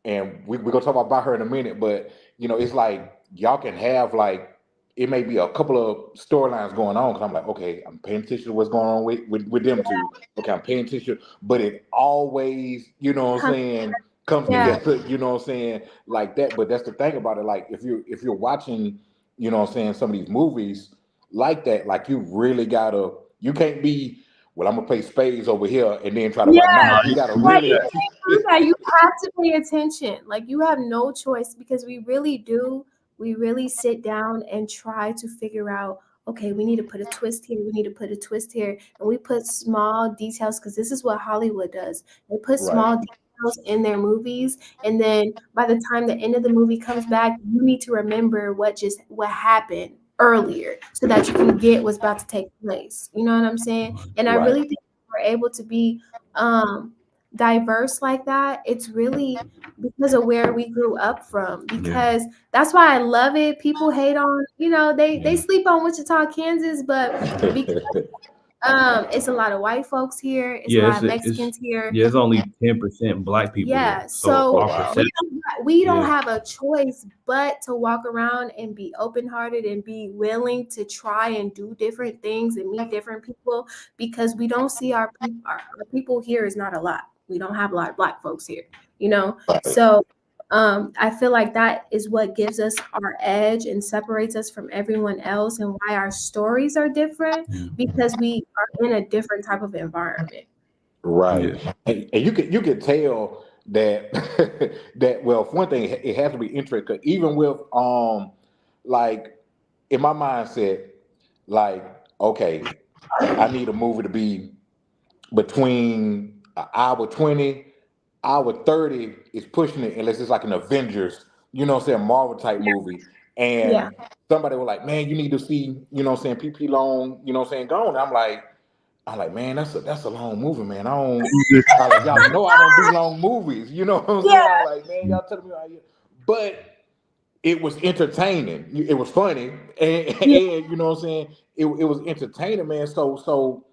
And we're gonna talk about her in a minute, but it's like y'all can have like, it may be a couple of storylines going on because I'm like, okay, I'm paying attention to what's going on with them two. Okay, I'm paying attention, but it always, what I'm saying, comes Yeah. together, what I'm saying, like that. But that's the thing about it. Like if you're watching, what I'm saying, some of these movies like that, like you can't be, well, I'm gonna play spades over here and then try to Yeah, watch. Now you gotta right. really. You can't do that. You have to pay attention. Like you have no choice because we really do. We really sit down and try to figure out, okay, we need to put a twist here. We need to put a twist here. And we put small details because this is what Hollywood does. They put Right, small details in their movies. And then by the time the end of the movie comes back, you need to remember what happened earlier so that you can get what's about to take place. You know what I'm saying? And I right. really think we're able to be um, diverse like that, it's really because of where we grew up from. Yeah. Because that's why I love it. People hate on, they Yeah. sleep on Wichita, Kansas, but because It's a lot of white folks here. It's a Yeah, lot of Mexicans here. it's only 10% black people Yeah, here. So so our wow. perception, we don't yeah, have a choice but to walk around and be open-hearted and be willing to try and do different things and meet different people, because we don't see our people here is not a lot. We don't have a lot of black folks here, you know. Right. So I feel like that is what gives us our edge and separates us from everyone else, and why our stories are different, yeah, because we are in a different type of environment. Right. yeah, And you could tell that that well, for one thing, it has to be interesting 'cause even with like in my mindset, like, okay, I need a movie to be between an hour 20, hour 30 is pushing it unless it's like an Avengers, what I'm saying, Marvel type movie. Yeah. And somebody was like, man, you need to see, what I'm saying, PP Long, what I'm saying, gone. I'm like, man, that's a long movie, man. I like, y'all know I don't do long movies. You know what I'm saying? I'm like, man, y'all telling me how you, but it was entertaining. It was funny, Yeah. and you know what I'm saying. It was entertaining, man. So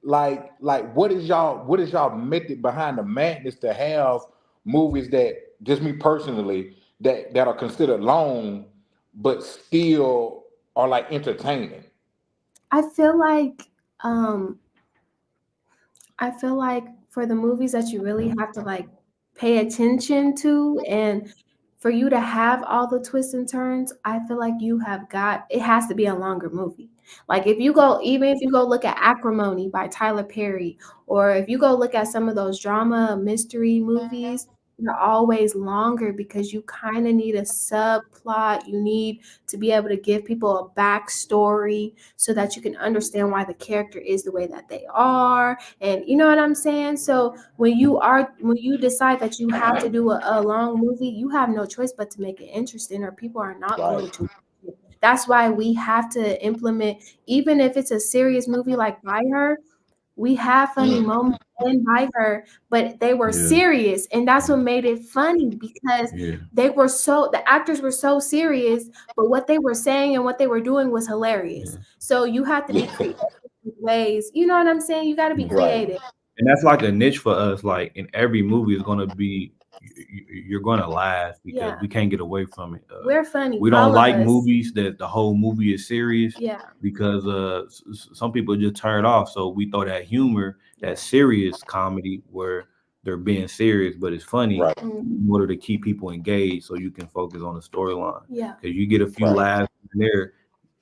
like what is y'all method behind the madness to have movies that just me personally that are considered long but still are like entertaining? I feel like um I feel like for the movies that you really have to like pay attention to, and for you to have all the twists and turns, I feel like it has to be a longer movie. Like even if you go look at Acrimony by Tyler Perry, or if you go look at some of those drama mystery movies, they're always longer because you kind of need a subplot. You need to be able to give people a backstory so that you can understand why the character is the way that they are, and you know what I'm saying. So when you decide that you have to do a long movie, you have no choice but to make it interesting, or people are not Right, going to. That's why we have to implement, even if it's a serious movie like By Her, we have funny mm, moments in By Her, but they were yeah, serious, and that's what made it funny, because yeah, the actors were so serious, but what they were saying and what they were doing was hilarious. yeah, So you have to be yeah, creative with ways. You know what I'm saying? You got to be yeah. right, creative. And that's like a niche for us. Like in every movie is gonna be you're gonna laugh because Yeah, we can't get away from it. we're funny, We don't all of like us. movies that the whole movie is serious Yeah, because some people just turn it off. So we throw that humor, yeah, that serious comedy where they're being serious but it's funny right, mhm, in order to keep people engaged so you can focus on the storyline. yeah. Because you get a few right, laughs in there,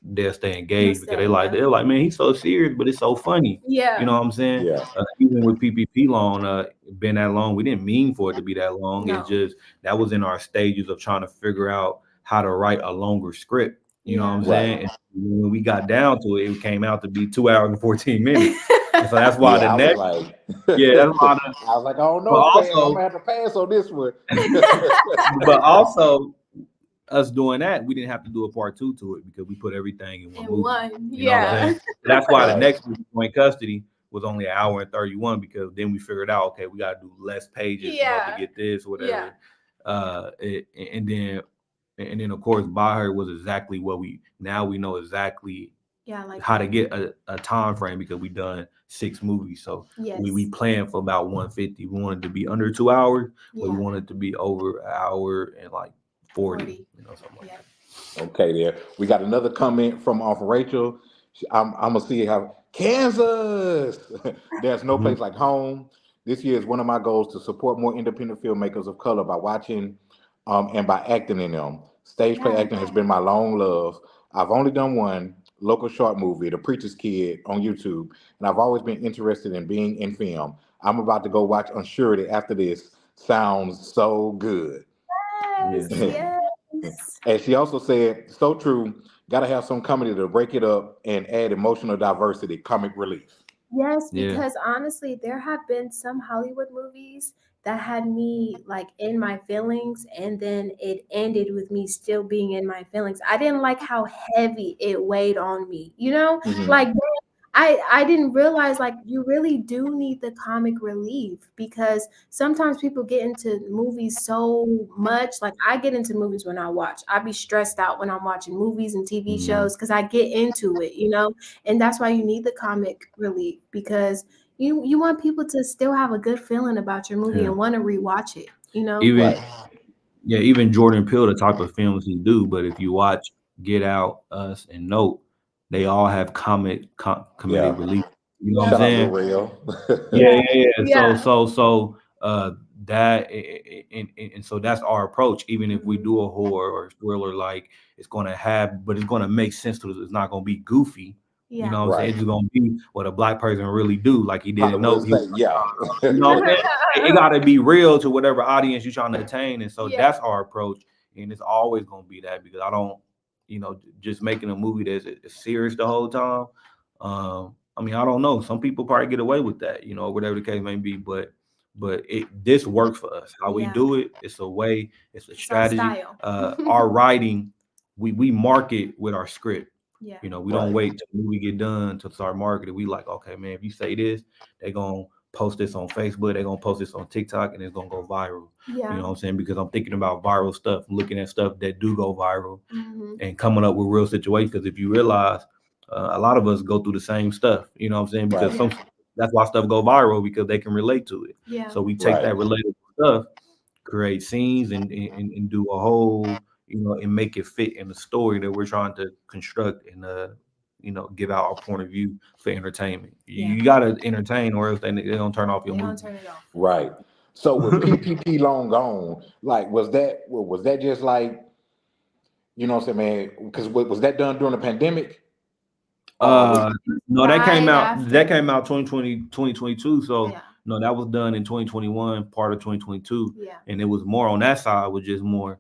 they'll stay They'll engaged because say, yeah, they're like, man, he's so serious, but it's so funny. You yeah. know what I'm saying? yeah, Even with PPP long, been that long, we didn't mean for it to be that long. It's No, just that was in our stages of trying to figure out how to write a longer script. You know what yeah. I'm right. saying? And when we got down to it, it came out to be 2 hours and 14 minutes. And so that's why the Yeah, I was next, like, yeah, that's why I was like, I don't but know, fam. I'm also, gonna have to pass on this one. but also us doing that, we didn't have to do a part two to it because we put everything in one And movie. one, You know what I'm yeah. saying? That's why the Right, next movie, Joint Custody, was only an hour and 31 because then we figured out, okay, we got to do less pages in order to Yeah, get this, yeah, whatever. And then of course, By Her was exactly what we know exactly yeah, like how to get a time frame because we done 6 movies. So we yes, planned for about 150. We wanted to be under 2 hours, but we yeah, wanted to be over an hour and like 40, 40, something like yeah. that. okay, there. We got another comment from Rachel. I'm gonna see how Kansas. There's no Mhm. place like home. This year is one of my goals to support more independent filmmakers of color by watching and by acting in them. Stage play Yeah. acting has been my long love. I've only done one local short movie, The Preacher's Kid, on YouTube, and I've always been interested in being in film. I'm about to go watch Unsurety after this. Sounds so good. Yeah. Yes, yes. And she also said, so true, gotta have some comedy to break it up and add emotional diversity, comic relief. Yes, Yeah. because honestly, there have been some Hollywood movies that had me like in my feelings, and then it ended with me still being in my feelings. I didn't like how heavy it weighed on me, you know? Hmm. Like I didn't realize like you really do need the comic relief, because sometimes people get into movies so much. Like I get into movies when I watch. I be stressed out when I'm watching movies and TV shows because I get into it, and that's why you need the comic relief, because you want people to still have a good feeling about your movie Yeah. and want to rewatch it. Even Right. yeah, even Jordan Peele, the type of films he do. But if you watch Get Out, Us, and Note, they all have comedic Yeah. relief. You know what I'm Shout out Lil saying? Real. Yeah, Yeah, yeah, yeah. yeah. That and so that's our approach. Even if we Mhm. do a horror or thriller, like it's gonna have, but it's gonna make sense to us. It's not gonna be goofy. You Yeah. know what I'm saying? Right. It's just gonna be what a black person really do, like he did in Hollywood Note. say, yeah. You know what I'm saying? It got to be real to whatever audience you're trying to attain, and so Yeah. that's our approach, and it's always gonna be that because I don't, just making a movie that's serious the whole time. I mean, I don't know. Some people probably get away with that, whatever the case may be, but this works for us. How we Yeah. do it, it's a way, it's a It's our strategy. style. Our writing, we market with our script. Yeah. We don't Right. wait till the movie get done to start marketing. We like, okay, man, if you say this, they gonna post this on Facebook, they're gonna post this on TikTok, and it's gonna go viral. You Yeah. know what I'm saying? Because I'm thinking about viral stuff, looking at stuff that do go viral, Hmm. and coming up with real situations. Because if you realize, a lot of us go through the same stuff. You know what I'm saying? Because Right. Yeah. that's why stuff go viral because they can relate to it. Yeah. So we take Right. that relatable stuff, create scenes, and do a whole, and make it fit in the story that we're trying to construct and give out our point of view for entertainment. Yeah. You gotta entertain, or else they don't turn off your They don't movie. turn it off. Right. So with PPP long gone, like was that just like, what I'm saying, man? Because was that done during the pandemic? Or was Uh, no, that came Right out. after. That came out 2020, 2022. So Yeah. no, that was done in 2021, part of 2022, Yeah. and it was more on that side. Was just more.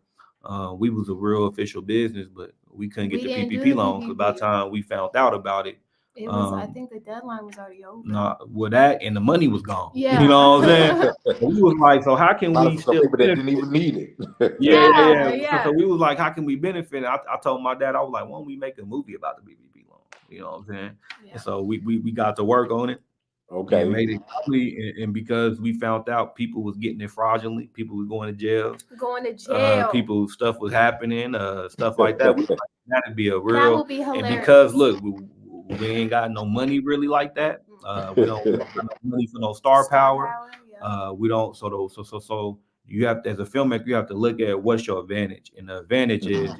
We was a real official business, but we couldn't get We the didn't do PPP the loan because by the PPP. time we found out about it, It was. I um, think the deadline was already over. no, well, that and the money was gone. You Yeah. know what I'm saying? a So we was like, so how can lot we of some still people that didn't benefit? even need it? Yeah, yeah, Yeah. yeah. So Yeah. we was like, how can we benefit? I told my dad, I was like, why don't we make a movie about the PPP loan? You know what I'm saying? Yeah. And so we got to work on it and Okay. made it comedy. And because we found out people was getting it fraudulently, people was going to jail, Going to jail. people stuff was happening, stuff like that. We was like, that'd be a That real. would be And hilarious. because look, we ain't got no money really like that. We don't got no money for no star power. Yeah. We don't. So you have to, as a filmmaker, you have to look at what's your advantage, and the advantage is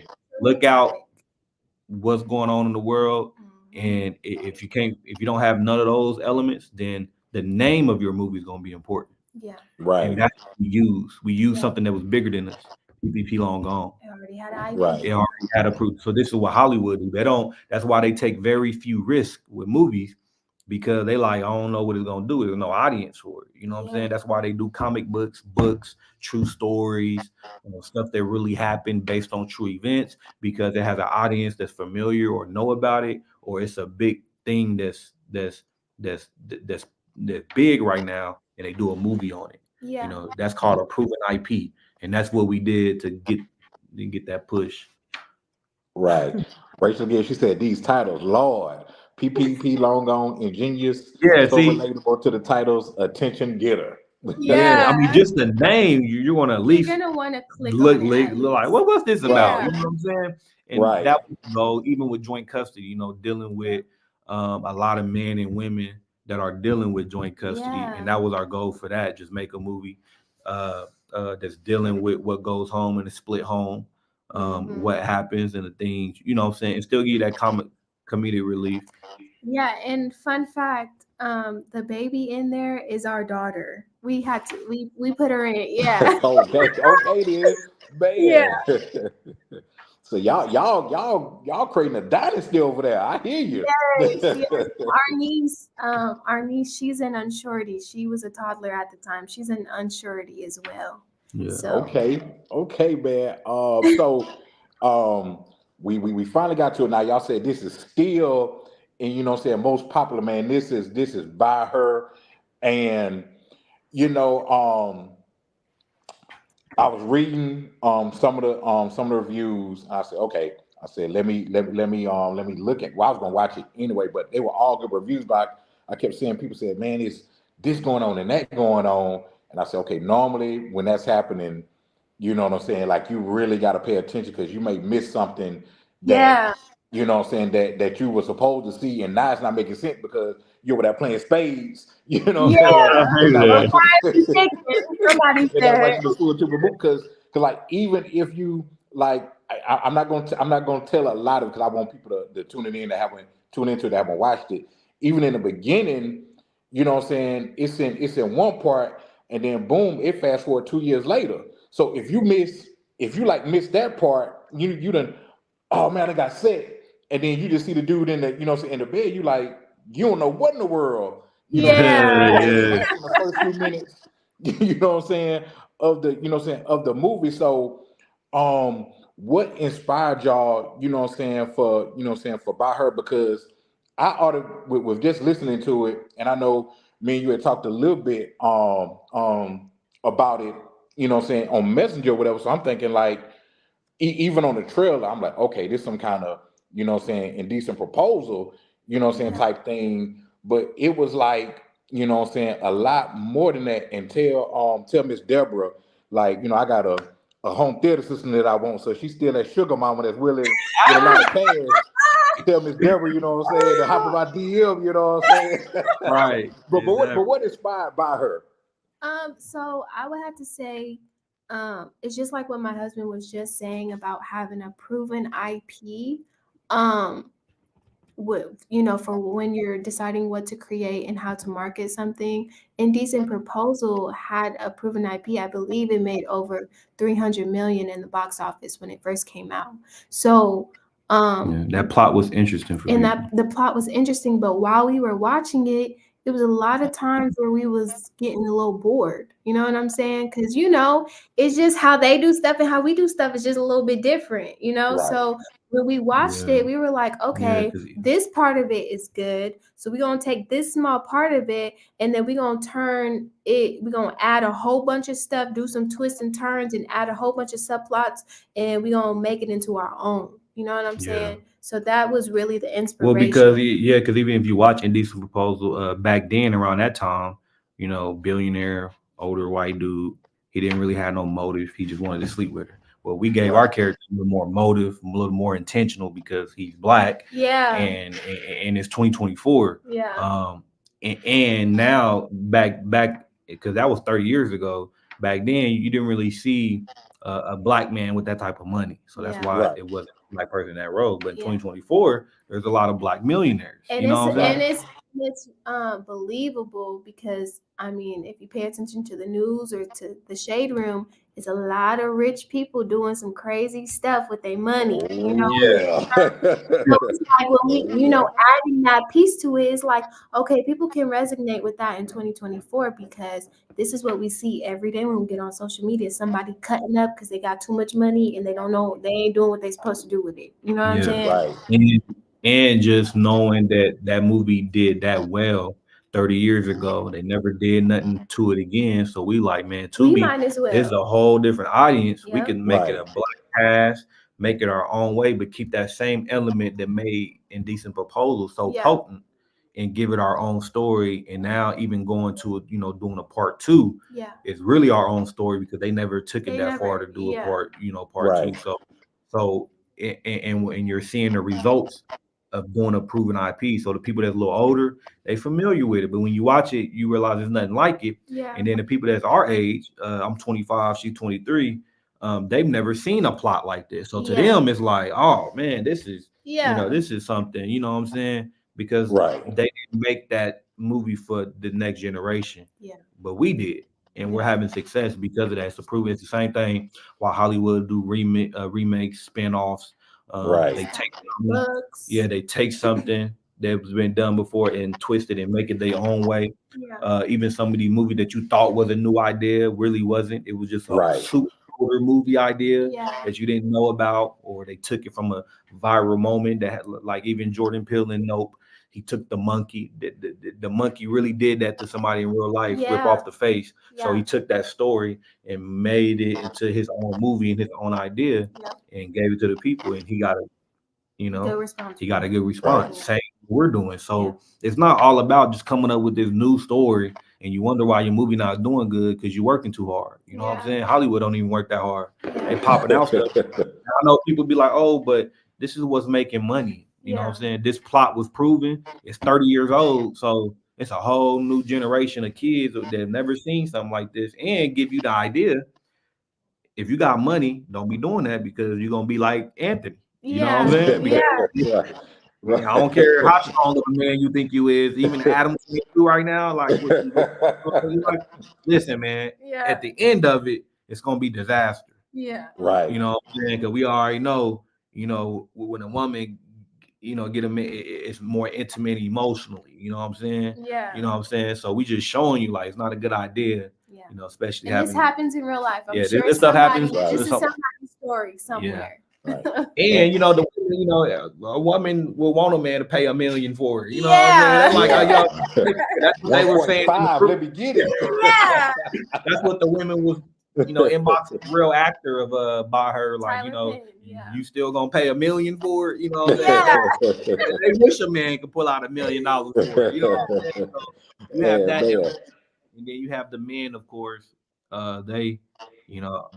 look out what's going on in the world. And if you don't have none of those elements, then the name of your movie is going to be important. Yeah. And Right. that's what we use. We use Yeah. something that was bigger than us. PPP long gone. It already had an IP. Right. It already had approved. So this is what Hollywood do. They don't. That's why they take very few risks with movies because they like, I don't know what it's gonna do. There's no audience for it. You know what I'm Yeah. saying? That's why they do comic books, true stories, stuff that really happened based on true events because it has an audience that's familiar or know about it, or it's a big thing that's big right now, and they do a movie on it. Yeah. That's called a proven IP, and that's what we did to get that push. Right. Rachel again, she said these titles, Lord, PPP long gone, ingenious, Yeah, so see, relatable to the titles, attention getter. yeah. I mean, Yeah. just the name, you're gonna at You're least gonna want to click look, on it at look like, least. what's this about? Yeah. You know what I'm saying? And Right. that was the goal, even with joint custody, dealing with a lot of men and women that are dealing with joint custody. Yeah. And that was our goal for that. Just make a movie that's dealing with what goes home in a split home, what happens and the things, you know what I'm saying? And still give you that comedic relief. Yeah, and fun fact, the baby in there is our daughter. We had to we put her in. Yeah. Okay then, Yeah. man. So y'all creating a dynasty over there. I hear you. Yes, yes. Our niece, she's an unsurety. She was a toddler at the time. She's an unsurety as well. Yeah. So Okay, man. So we finally got to it now. Y'all said this is still, and what I'm saying, most popular, man. This is by her, and I was reading some of the reviews. I said, okay, I said, let me look at. Well, I was gonna watch it anyway, but they were all good reviews. But I kept seeing people say, "Man, it's this going on and that going on," and I said, "Okay, normally when that's happening, you know what I'm saying? Like you really got to pay attention because you may miss something that Yeah. you know what I'm saying that you were supposed to see, and now it's not making sense because you're over there playing spades. You know what I'm saying? Yeah. And not Or Yeah. watching, frying some and chicken. Somebody not said. watching the full Tubi movie because like even if you like, I'm not gonna tell a lot of because I want people to tune it in that haven't tune into that haven't watched it. Even in the beginning, you know what I'm saying? It's in one part, and then boom, it fast forward 2 years later. So if you like miss that part, you done, oh man, I got sick. And then you just see the dude in the, you know what I'm saying, in the bed, you like, you don't know what in the world, you know what I'm saying, Yeah. going on. It Yeah. might be in the first few minutes, you know what I'm saying, of the, you know what I'm saying, of the movie. So what inspired y'all, you know what I'm saying, for, you know what I'm saying, for By Her? Because I ought to with just listening to it, and I know me and you had talked a little bit about it, you know what I'm saying, on Messenger or whatever. So I'm thinking like even on the trailer, I'm like, okay, this some kind of, you know what I'm saying, indecent proposal, you know what I'm saying, Yeah. type thing. But it was like, you know what I'm saying, a lot more than that. And tell Miss Deborah, like, you know, I got a home theater system that I want. So she's still that sugar mama that's willing with a lot of cash. Tell Miss Deborah, you know what I'm saying, to hop in my DM, you know what I'm saying? Right. But Exactly. what inspired By Her? So I would have to say, it's just like what my husband was just saying about having a proven IP. Um, with for when you're deciding what to create and how to market something. Indecent Proposal had a proven IP. I believe it made over 300 million in the box office when it first came out. So Yeah. That plot was interesting for and people. that the plot was interesting, but while we were watching it, it was a lot of times where we was getting a little bored. You know what I'm saying? Because it's just how they do stuff and how we do stuff is just a little bit different. Right, So when we watched Yeah. it, we were like, Yeah. okay, Because this part of it is good. So we're gonna take this small part of it and then we're gonna add a whole bunch of stuff, do some twists and turns, and add a whole bunch of subplots, and we're gonna make it into our own. You know what I'm yeah. saying? So that was really the Well, inspiration. because even if you watch Indecent Proposal, back then around that time, billionaire, older white dude, he didn't really have no motive. He just wanted to sleep with her. Well, we gave our right, character a little more motive, a little more intentional because he's black, Yeah. and it's 2024. Yeah. And now back because that was 30 years ago. Back then, you didn't really see a black man with that type of money, so that's Yeah. why right, it wasn't a black person in that role. But in Yeah. 2024, there's a lot of black millionaires. And You know it's what I'm and saying? right, it's believable because I mean, if you pay attention to the news or to the shade room, it's a lot of rich people doing some crazy stuff with their money. oh yeah. So it's like when we, Oh yeah. adding that piece to it, it's like, okay, people can resonate with that in 2024 because this is what we see every day when we get on social media. Somebody cutting up because they got too much money and they don't know, they ain't doing what they're supposed to do with it. You know what I'm Yeah, saying? Right, and just knowing that that movie did that well 30 years ago, they never did nothing to it again. So we like, man, We Tubi might as is well. a whole different audience. We Yep. can make it right, a black cast, make it our own way, but keep that same element that made Indecent Proposal so Yeah. potent, and give it our own story. And now even going to doing a part two Yeah. is really our own story because they never took it They that far never. to do a Yeah. part right, two. So and you're seeing the results of doing a proven IP. So the people that's a little older, they familiar with it. But when you watch it, you realize there's nothing like it. Yeah. And then the people that's our age, I'm 25, she's 23, they've never seen a plot like this. So to Yeah. them, it's like, oh man, Yeah. this is something, you know what I'm saying? Because right, they didn't make that movie for the next generation, Yeah. but we did. And we're Yeah. having success because of that. It's to prove it's the same thing while Hollywood do remakes, spin-offs. right, They take something, Books. they take something that's been done before and twist it and make it their own way. Yeah. Even some of these movies that you thought was a new idea really wasn't. It was just a right, super older movie idea Yeah. that you didn't know about, or they took it from a viral moment that had, like even Jordan Peele in Nope. He took the monkey. The monkey really did that to somebody in real life, rip Yeah. off the face. So Yeah. he took that story and made it into his own movie and his own idea Yep. and gave it to the people. And he got a you know, Good response. he got a good response. Right. Same what we're doing. So it's not all about just coming up with this new story and you wonder why your movie not doing good because you're working too hard. You know what I'm saying? Hollywood don't even work that hard. They popping out stuff. I know people be like, oh, but this is what's making money. You know what I'm saying? This plot was proven. It's 30 years old. So it's a whole new generation of kids that have never seen something like this and give you the idea. If you got money, don't be doing that because you're gonna be like Anthony. You know what I'm saying? I don't care how strong of a man you think you is. Even Adam right now, like, listen, man. At the end of it, it's gonna be disaster. Yeah. Right. You know what I'm saying? Because we already know. You know, when a woman, you know, get a man, it's more intimate emotionally. You know what I'm saying? Yeah. You know what I'm saying? So we just showing you like it's not a good idea. Yeah. You know, especially and this happens in real life. I'm sure this stuff happens. This is somebody's story somewhere. Right. And you know, a woman will want a man to pay $1 million for it. You know what I'm saying? That's like, that's what they were saying. Let me get it. Yeah. That's what the women was, you know, inboxing the real actor of by her, like, Tyler you know, Perry, you still gonna pay $1 million for it? You know what I'm saying? Yeah. They wish a man could pull out $1 million for it. You know what I'm saying? So you have that, and then you have the men, of course. They, you know,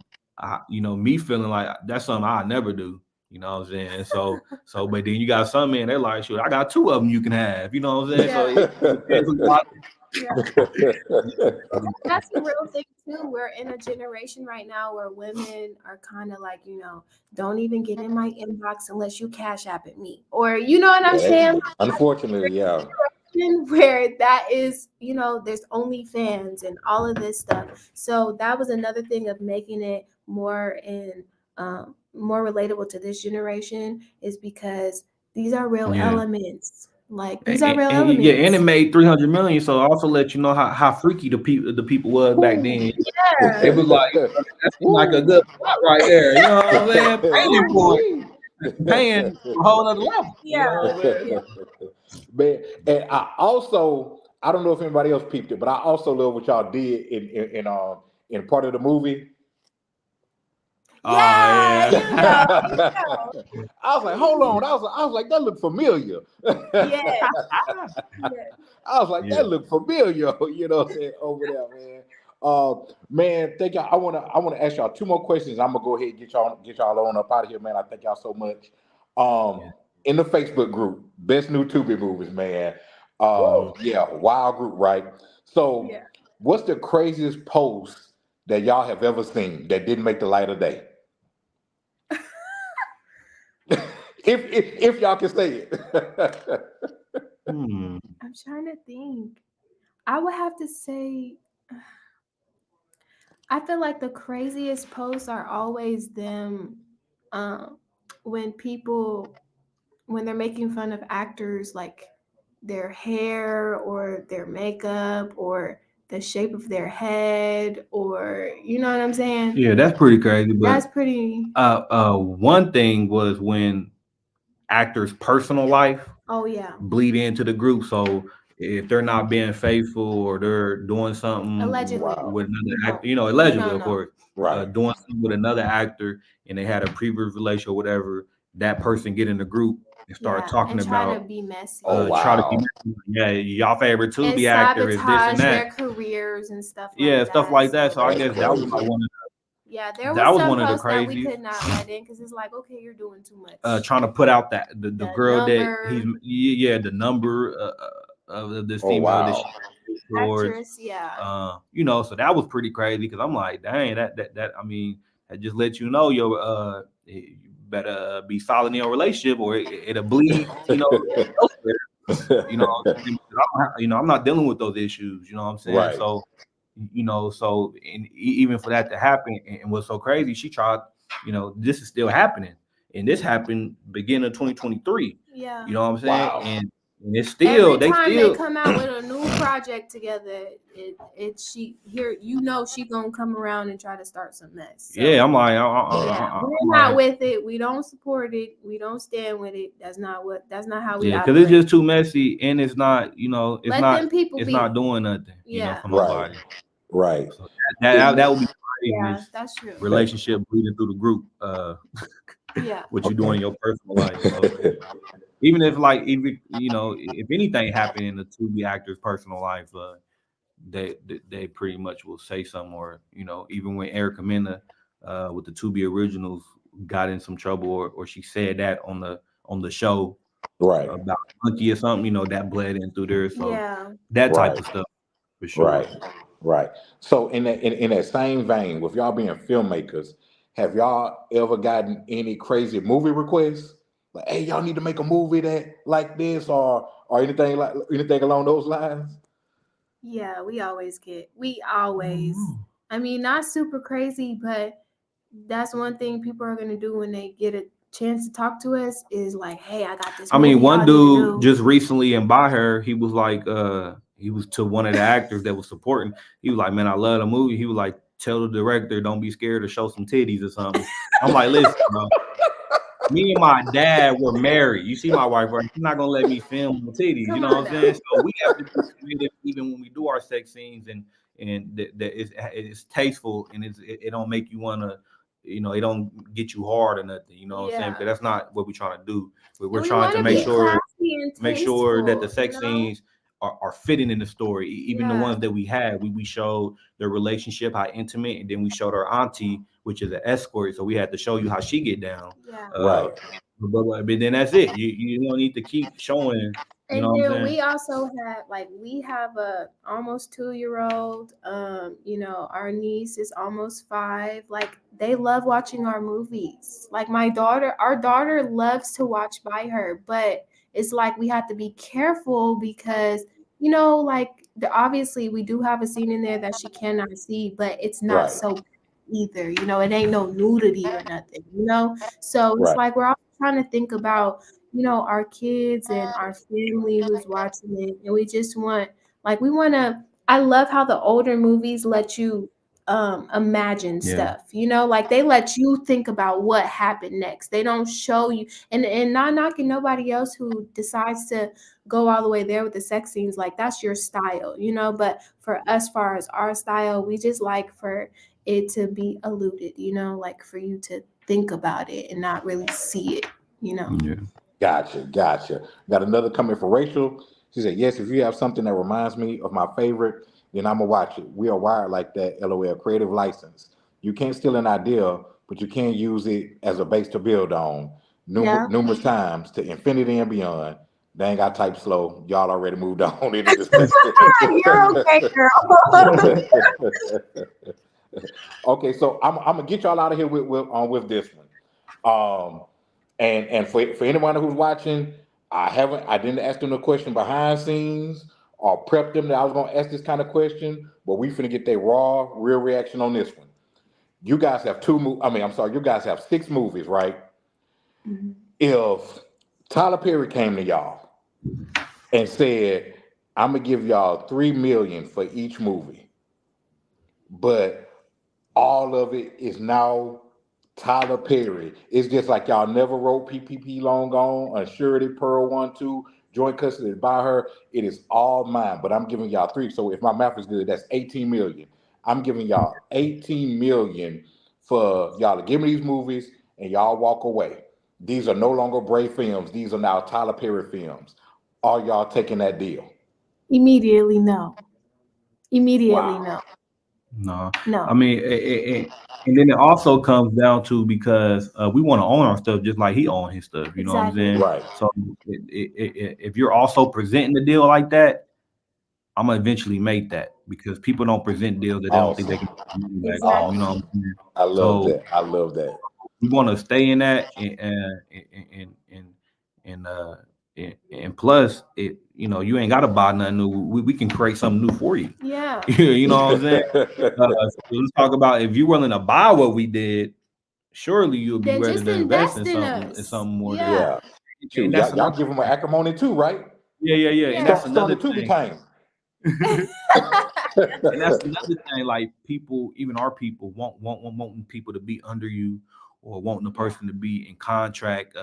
me feeling like that's something I never do. You know what I'm saying? So, but then you got some men, they're like, sure, I got 2 of them you can have. You know what I'm saying? That's the real thing too. We're in a generation right now where women are kind of like, you know, don't even get in my inbox unless you cash app at me, or you know what I'm saying? Unfortunately, yeah. Where that is, you know, there's OnlyFans and all of this stuff. So that was another thing of making it more more relatable to this generation, is because these are real elements. Like these are real elements. Yeah, and it made 300 million. So also let you know how freaky the people was back then. Yeah. It was like that's like a good spot right there. You know what I'm saying? Paying for it. Paying a whole other level. Yeah. You know Man, and I don't know if anybody else peeped it, but I also love what y'all did in part of the movie. Yeah, you know. I was like, hold on. I was like, that looked familiar. Yeah. I was like, that looked familiar, you know what I'm saying, over there, man. Man, thank y'all. I wanna ask y'all 2 more questions. I'm gonna go ahead and get y'all on up out of here, man. I thank y'all so much. In the Facebook group, best new Tubi movies, man. Wild group, right? So what's the craziest post that y'all have ever seen that didn't make the light of day? if y'all can say it. I'm trying to think. I would have to say, I feel like the craziest posts are always them when they're making fun of actors, like their hair or their makeup or the shape of their head, or you know what I'm saying? Yeah, that's pretty crazy. But that's pretty. One thing was when actors' personal life bleed into the group. So if they're not being faithful or they're doing something allegedly with another actor, you know, allegedly, of course, doing something with another actor and they had a previous relationship or whatever, that person get in the group and start talking and about try to be messy. Try to be messy. Y'all favorite Tubi actor is this and that. Their careers and stuff like that. Stuff like that. So I guess that was like one of there was some posts that we could not let in because it's like, okay, you're doing too much. Trying to put out that the girl number, that he's the number of this female that she actress, you know, so that was pretty crazy because I'm like, dang, that I mean, that just let you know you better be solid in your relationship or it'll bleed, you know, elsewhere. You know, I'm not dealing with those issues, you know what I'm saying? Right. So you know, so and even for that to happen, and what's so crazy, she tried, you know, this is still happening, and this happened beginning of 2023. Yeah, you know what I'm saying? Wow. And it's still every time they come out with a new project together, she gonna come around and try to start some mess. So, I'm like, we're not with it. We don't support it. We don't stand with it. That's not how we. Because it's just too messy, and it's not, you know, it's not doing nothing. You know, for nobody. Right. So that would be crazy. That's true. Relationship bleeding through the group. Yeah. what you doing in your personal life. So even if anything happened in the Tubi actor's personal life, they pretty much will say something. Or even when Erica Mena with the Tubi originals got in some trouble, or she said that on the show Right, about monkey or something, that bled in through there. So Yeah. that type right, of stuff for sure. right, right. So in that same vein, with y'all being filmmakers, have y'all ever gotten any crazy movie requests? Like, hey, y'all need to make a movie that like this, or anything along those lines? Yeah, we always, I mean, not super crazy, but that's one thing people are gonna do when they get a chance to talk to us is like, hey, I got this I mean, movie one y'all need to dude do. just recently and by her, he was like, he was to one of the actors that was supporting. He was like, man, I love the movie. He was like, tell the director, don't be scared to show some titties or something. I'm like, listen, bro, me and my dad were married. You see my wife, right? She's not gonna let me film the titties. You Come know on what I'm now. saying? So we have to be creative even when we do our sex scenes, and that it's tasteful, and it don't make you wanna, it don't get you hard or nothing. You know what I'm saying? Yeah. Because that's not what we're trying to do. We're And we trying want to to make be Yeah, sure classy and that the tasteful, sex scenes are fitting in the story. Even the Yeah. ones that we had, we showed their relationship, how intimate, and then we showed our auntie, which is an escort. So we had to show you how she get down. Yeah. Uh, right, but then that's it. You don't need to keep showing. You know And what I'm then saying? we also had like we have a almost 2 year old. Our niece is almost 5. Like they love watching our movies. Like our daughter loves to watch by her, but it's like we have to be careful because like obviously we do have a scene in there that she cannot see, but it's not right, so either. It ain't no nudity or nothing. So it's right. like we're also trying to think about our kids and our family who's watching it. And we just we want to, I love how the older movies let you imagine Yeah. stuff, like they let you think about what happened next. They don't show you, and not knocking nobody else who decides to go all the way there with the sex scenes. Like that's your style. But for us, far as our style, we just like for it to be alluded, like for you to think about it and not really see it. Yeah. Gotcha, gotcha. Got another comment for Rachel. She said, yes, if you have something that reminds me of my favorite, then I'm going to watch it. We are wired like that, LOL, creative license. You can't steal an idea, but you can use it as a base to build on Yeah. numerous times to infinity and beyond. Dang, I type slow. Y'all already moved on in the discussion. You're okay, girl. Okay, so I'm gonna get y'all out of here with this one. Um, and for anyone who's watching, I didn't ask them the question behind scenes or prep them that I was gonna ask this kind of question, but we finna get their raw, real reaction on this one. You guys have I'm sorry, you guys have 6 movies, right? Mhm. If Tyler Perry came to y'all and said, I'm gonna give y'all 3 million for each movie, but all of it is now Tyler Perry. It's just like y'all never wrote PPP Long Gone, Unsurety, Pearl 1, 2, Joint Custody by her. It is all mine, but I'm giving y'all 3. So if my math is good, that's 18 million. I'm giving y'all 18 million for y'all to give me these movies and y'all walk away. These are no longer Bray films. These are now Tyler Perry films. Are y'all taking that deal? Immediately, no. Immediately, Wow. no. No, I No. mean, and then it also comes down to because we want to own our stuff just like he owned his stuff. You know what I'm Exactly. saying? Right. So if you're also presenting the deal like that, I'm gonna eventually make that because people don't present deals that they don't think they Awesome. can get money back on. You know what Awesome. Exactly. I'm saying? I love So that. I love that. we want to stay in that, and plus, you ain't got to buy nothing new. We can create something new for you. Yeah. You know what I'm saying? So let's talk about if you're willing to buy what we did. Surely you'll be Then ready just to invest invest in in us. something more than, Yeah. Yeah. and Shoot, that's y'all another give them an thing. acrimony too, right? Yeah, and Yeah. that's Starting another the Tubi thing. time. And that's another thing. Like people, even our people, wanting people to be under you, or wanting a Yeah. person to be in contract.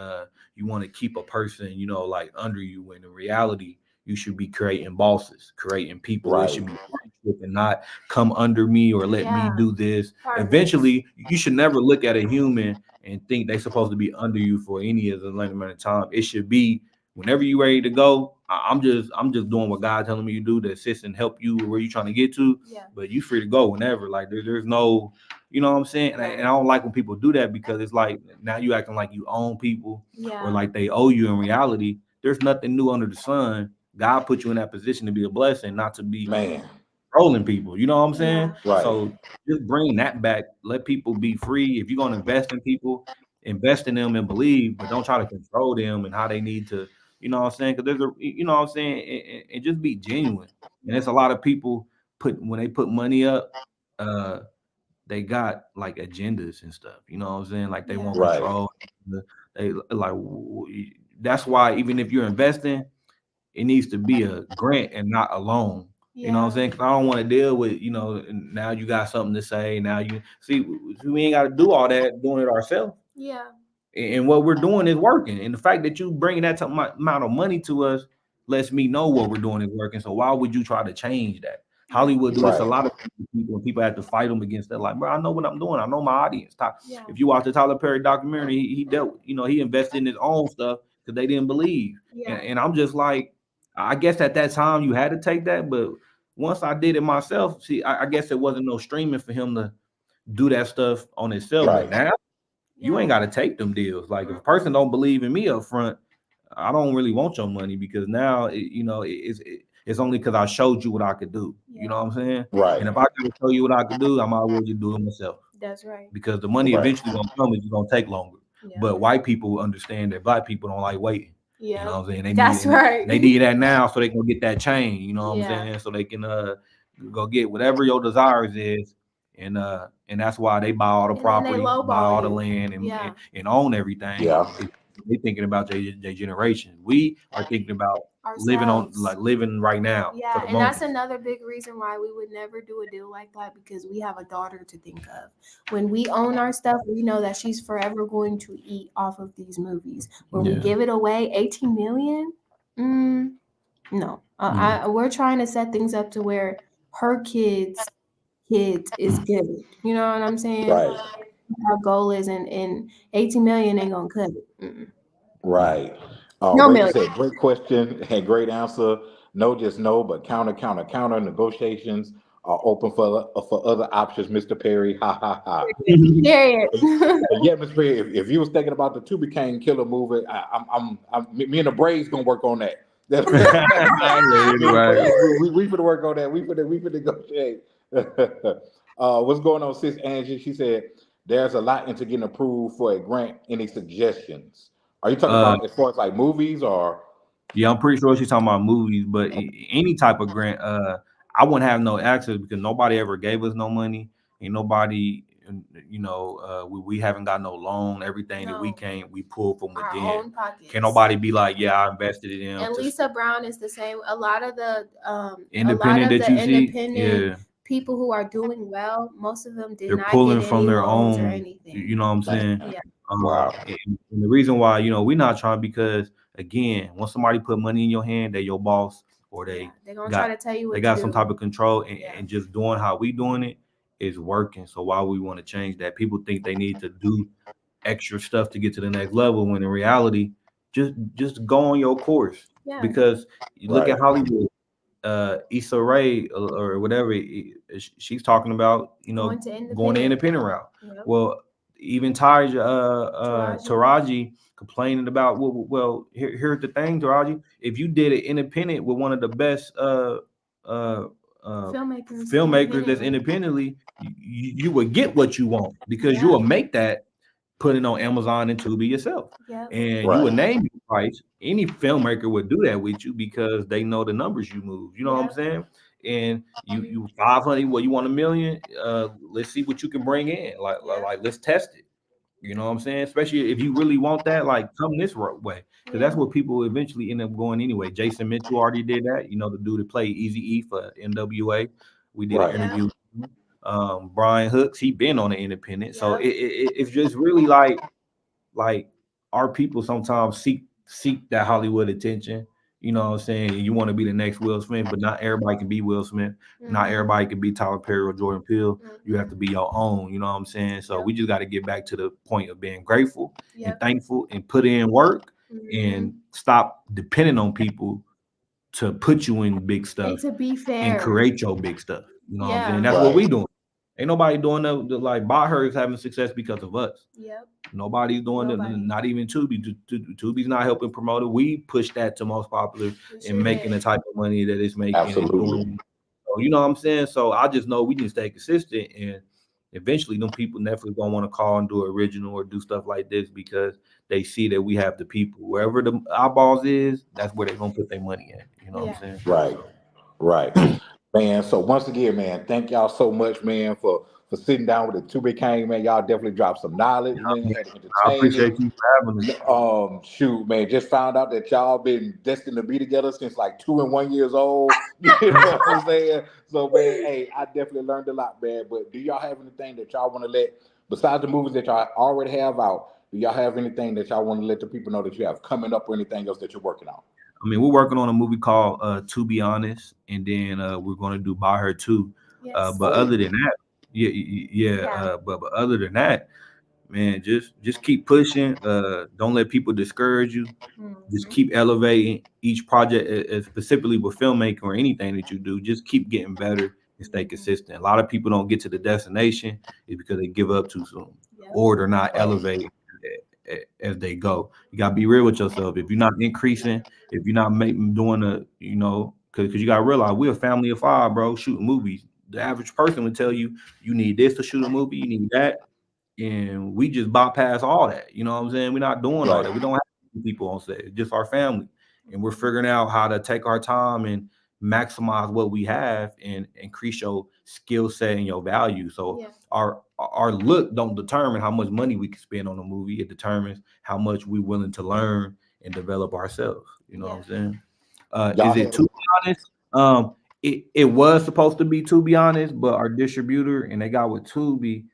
You want to keep a person, like under you. When in reality, you should be creating bosses, creating people. It Right. should be with and not come under me or let me Yeah. do this. Part of it. Eventually, you should never look at a human and think they're supposed to be under you for any of the length amount of time. It should be whenever you're ready to go. I'm just doing what God telling me to do to assist and help you where you're trying to get to. Yeah. But you free to go whenever. Like there's no, you know what I'm saying? And I don't like when people do that because it's like now you acting like you own people Yeah. or like they owe you. In reality, there's nothing new under the sun. God put you in that position to be a blessing, not to be Man, trolling people. You know what I'm saying? Yeah. right, So just bring that back. Let people be free. If you're gonna invest in people, invest in them and believe, but don't try to control them and how they need to. You know what I'm saying? Because there's a, you know what I'm saying, and just be genuine. And there's a lot of people when they put money up, uh, they got like agendas and stuff. You know what I'm saying? Like they Yeah. want right, control. They like that's why even if you're investing, it needs to be a grant and not a loan. You know what I'm Yeah. saying? Because I don't want to deal with, now you got something to say. Now you see, we ain't got to do all that doing it ourselves. Yeah. And what we're doing is working. And the fact that you bringing that amount of money to us lets me know what we're doing is working. So why would you try to change that? Yeah. Hollywood do this a right, lot of people, and people have to fight them against that. Like, bro, I know what I'm doing. I know my audience. Yeah. If you watch the Tyler Perry documentary, he dealt, he invested in his own stuff because they didn't believe. Yeah. And I'm just like, I guess at that time you had to take that, but once I did it myself, see, I guess it wasn't no streaming for him to do that stuff on himself. But right, now you ain't got to take them deals. Like if a person don't believe in me up front, I don't really want your money because now it's only because I showed you what I could do. You know what I'm saying? right, And if I can show you what I could do, I might as well just do it myself That's right. because the money right. eventually gonna come. It's just gonna take longer. Yeah. But white people understand that black people don't like waiting. You Yeah. know what I'm saying? That's right. They need that now so they can get that chain. You know what Yeah. I'm saying? So they can go get whatever your desires is. And that's why they buy all the And then they property, buy lowball all the you. land, Yeah. and own everything. Yeah, They thinking about their generation. We are thinking about Ourselves. living right now for Yeah, the and that's moment. another big reason why we would never do a deal like that because we have a daughter to think of. When we own our stuff, we know that she's forever going to eat off of these movies. When we Yeah. give it away, 18 million? No. Yeah. We're trying to set things up to where her kids is good. You know what I'm saying? right, Our goal is, and 18 million ain't gonna cut it. right. No Rachel million. said, great question and great answer. No, just no, but counter, counter, counter. Negotiations are open for other options, Mr. Perry. Ha ha ha. Period. Yeah, Mr. Perry. If you was thinking about the Tubi Kane Killer movie, me and the Braves gonna work on that. Me and the Right. Braves, we finna work on that. We finna negotiate. What's going on, sis Angie? She said there's a lot into getting approved for a grant. Any suggestions? Are you talking Uh, about as far as like movies or? yeah, I'm pretty sure she's talking about movies, but any type of grant, I wouldn't have no access because nobody ever gave us no money. Ain't nobody, we haven't got no loan. Everything that we No. came, we pulled from Our within. own pockets. Can nobody be like, yeah, I invested it in And to Lisa Brown is the same. A lot of the independent that you see. independent Yeah, people who are doing well, most of them did they're not pulling get from any their loans or own. anything. You know what I'm saying? Yeah. Wow. And the reason why, we're not trying because again, once somebody put money in your hand, they're your boss or Yeah. They're gonna got try to tell you what they to got do. some type of control and, Yeah. and just doing how we doing it is working. So why we want to change that? People think they need to do extra stuff to get to the next level when in reality, just go on your course. Yeah. Because you look Right. at Hollywood, Issa Rae or whatever, she's talking about, Going to going the independent. independent route. Yep. Well, even Taraji complaining about, here's the thing, Taraji. If you did it independent with one of the best filmmakers that's independently, you would get what you want because you will make that, put it on Amazon and Tubi yourself. Yep. And Right. you would name your price. Any filmmaker would do that with you because they know the numbers you move. You know what I'm saying? And you 500, you want 1 million. Let's see what you can bring in. Like let's test it. You know what I'm saying? Especially if you really want that, like come this way, because that's what people eventually end up going anyway. Jason Mitchell already did that. The dude that played Easy E for NWA. We did Right. an interview. Brian Hooks, he been on the independent, so Yep. it's just really like our people sometimes seek that Hollywood attention. You know what I'm saying? You want to be the next Will Smith, but not everybody can be Will Smith. Not everybody can be Tyler Perry or Jordan Peele. You have to be your own. You know what I'm saying? So we just got to get back to the point of being grateful and thankful and put in work and stop depending on people to put you in big stuff And to be fair and create your big stuff. You know what I'm saying? That's Right. what we doing. Ain't nobody doing that. Like Baher is having success because of us. Yep. Nobody's doing it. Not even Tubi. Tubi's not helping promote it. We push that to most popular and making the type of money that it's making. Absolutely. And doing, so, you know what I'm saying? So I just know we need to stay consistent, and eventually, them people Netflix gonna want to call and do original or do stuff like this because they see that we have the people. Wherever the eyeballs is, that's where they're gonna put their money in. You know what I'm saying? Right. Right. Man, so once again, man, thank y'all so much, man, for sitting down with the Tubi King, man. Y'all definitely dropped some knowledge, man. Had I appreciate entertaining. you for having us. Shoot, man, just found out that y'all been destined to be together since like 2 and 1 years old. You know what I'm saying? So, man, hey, I definitely learned a lot, man. But do y'all have anything that y'all want to let, besides the movies that y'all already have out, do y'all have anything that y'all want to let the people know that you have coming up or anything else that you're working on? I mean, we're working on a movie called To Be Honest, and then we're going to do By Her Too. But other than that, but other than that, man, just keep pushing. Don't let people discourage you. Just keep elevating each project, specifically with filmmaking or anything that you do. Just keep getting better and stay consistent. A lot of people don't get to the destination is because they give up too soon, or they're not elevating as they go. You gotta be real with yourself. If you're not increasing, if you're not doing because you gotta realize we're a family of 5, bro, shooting movies. The average person would tell you you need this to shoot a movie, you need that, and we just bypass all that. You know what I'm saying? We're not doing all Right. that. We don't have people on set. It's just our family, and we're figuring out how to take our time and maximize what we have and increase your skill set and your value. So our look don't determine how much money we can spend on a movie. It determines how much we're willing to learn and develop ourselves. You know what I'm saying? Is it To Be Honest? It was supposed to be To Be Honest, but our distributor and they got with Tubi.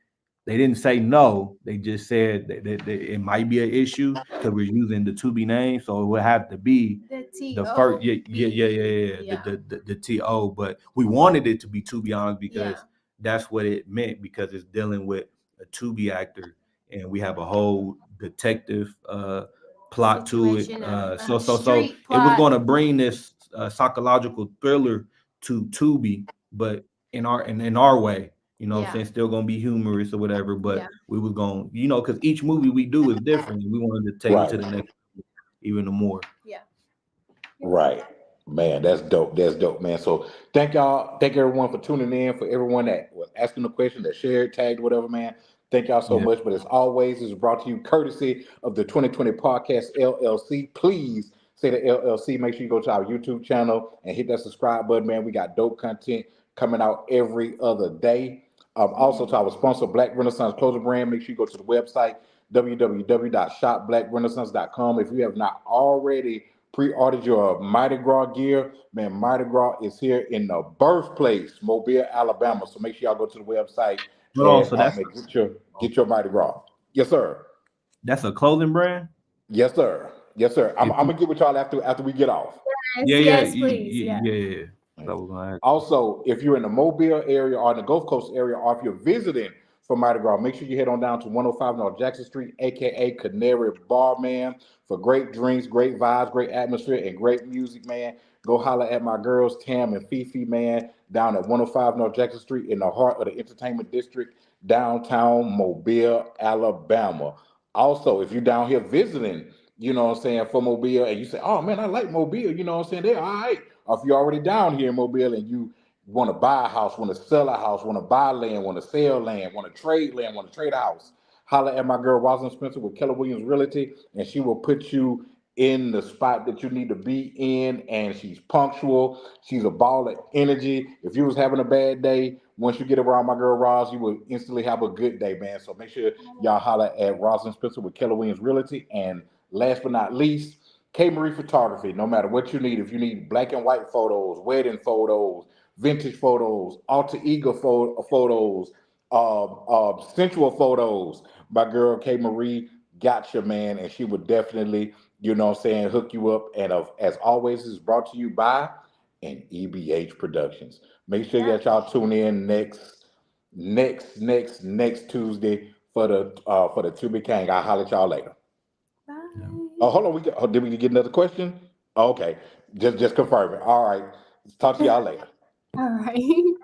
They didn't say no. They just said that it might be an issue because we're using the Tubi name, so it would have to be the first. The TO. But we wanted it to be To Be Honest because that's what it meant because it's dealing with a Tubi actor, and we have a whole detective plot to it. So it was going to bring this psychological thriller to Tubi, but in our way. You know what I'm saying? Still gonna be humorous or whatever, but we was gonna, because each movie we do is different. And we wanted to take it to the next even more. Right. Man, that's dope. That's dope, man. So thank y'all. Thank everyone for tuning in, for everyone that was asking the question, that shared, tagged, whatever, man. Thank y'all so much. But as always, this is brought to you courtesy of the 2020 Podcast LLC. Please say the LLC. Make sure you go to our YouTube channel and hit that subscribe button, man. We got dope content coming out every other day. Also to our sponsor, Black Renaissance Clothing Brand. Make sure you go to the website, www.shopblackrenaissance.com. If you have not already pre-ordered your Mardi Gras gear, man, Mardi Gras is here in the birthplace, Mobile, Alabama. So make sure y'all go to the website and get your Mardi Gras. Yes, sir. That's a clothing brand? Yes, sir. Yes, sir. I'm gonna get with y'all after we get off. Yes, please. Yeah. Also, if you're in the Mobile area or in the Gulf Coast area, or if you're visiting for Mardi Gras, make sure you head on down to 105 North Jackson Street, aka Canary Bar, man, for great drinks, great vibes, great atmosphere, and great music, man. Go holler at my girls, Tam and Fifi, man, down at 105 North Jackson Street in the heart of the entertainment district, downtown Mobile, Alabama. Also, if you're down here visiting, you know what I'm saying, for Mobile, and you say, oh man, I like Mobile, you know what I'm saying, they're all right. Or if you're already down here in Mobile and you want to buy a house, want to sell a house, want to buy land, want to sell land, want to trade land, want to trade a house, holler at my girl Rosalind Spencer with Keller Williams Realty, and she will put you in the spot that you need to be in. And she's punctual. She's a ball of energy. If you was having a bad day, once you get around my girl Roz, you will instantly have a good day, man. So make sure y'all holler at Rosalind Spencer with Keller Williams Realty. And last but not least, K. Marie Photography. No matter what you need, if you need black and white photos, wedding photos, vintage photos, alter ego photos, sensual photos, my girl K. Marie got you, man, and she would definitely you know what I'm saying, hook you up. And as always, is brought to you by an EBH Productions. Make sure Yeah. that y'all tune in next Tuesday for the Tubi King. I'll holler at y'all later. Bye. Oh, hold on. Did we get another question? Okay. Just confirm it. All right. Talk to y'all later. All right.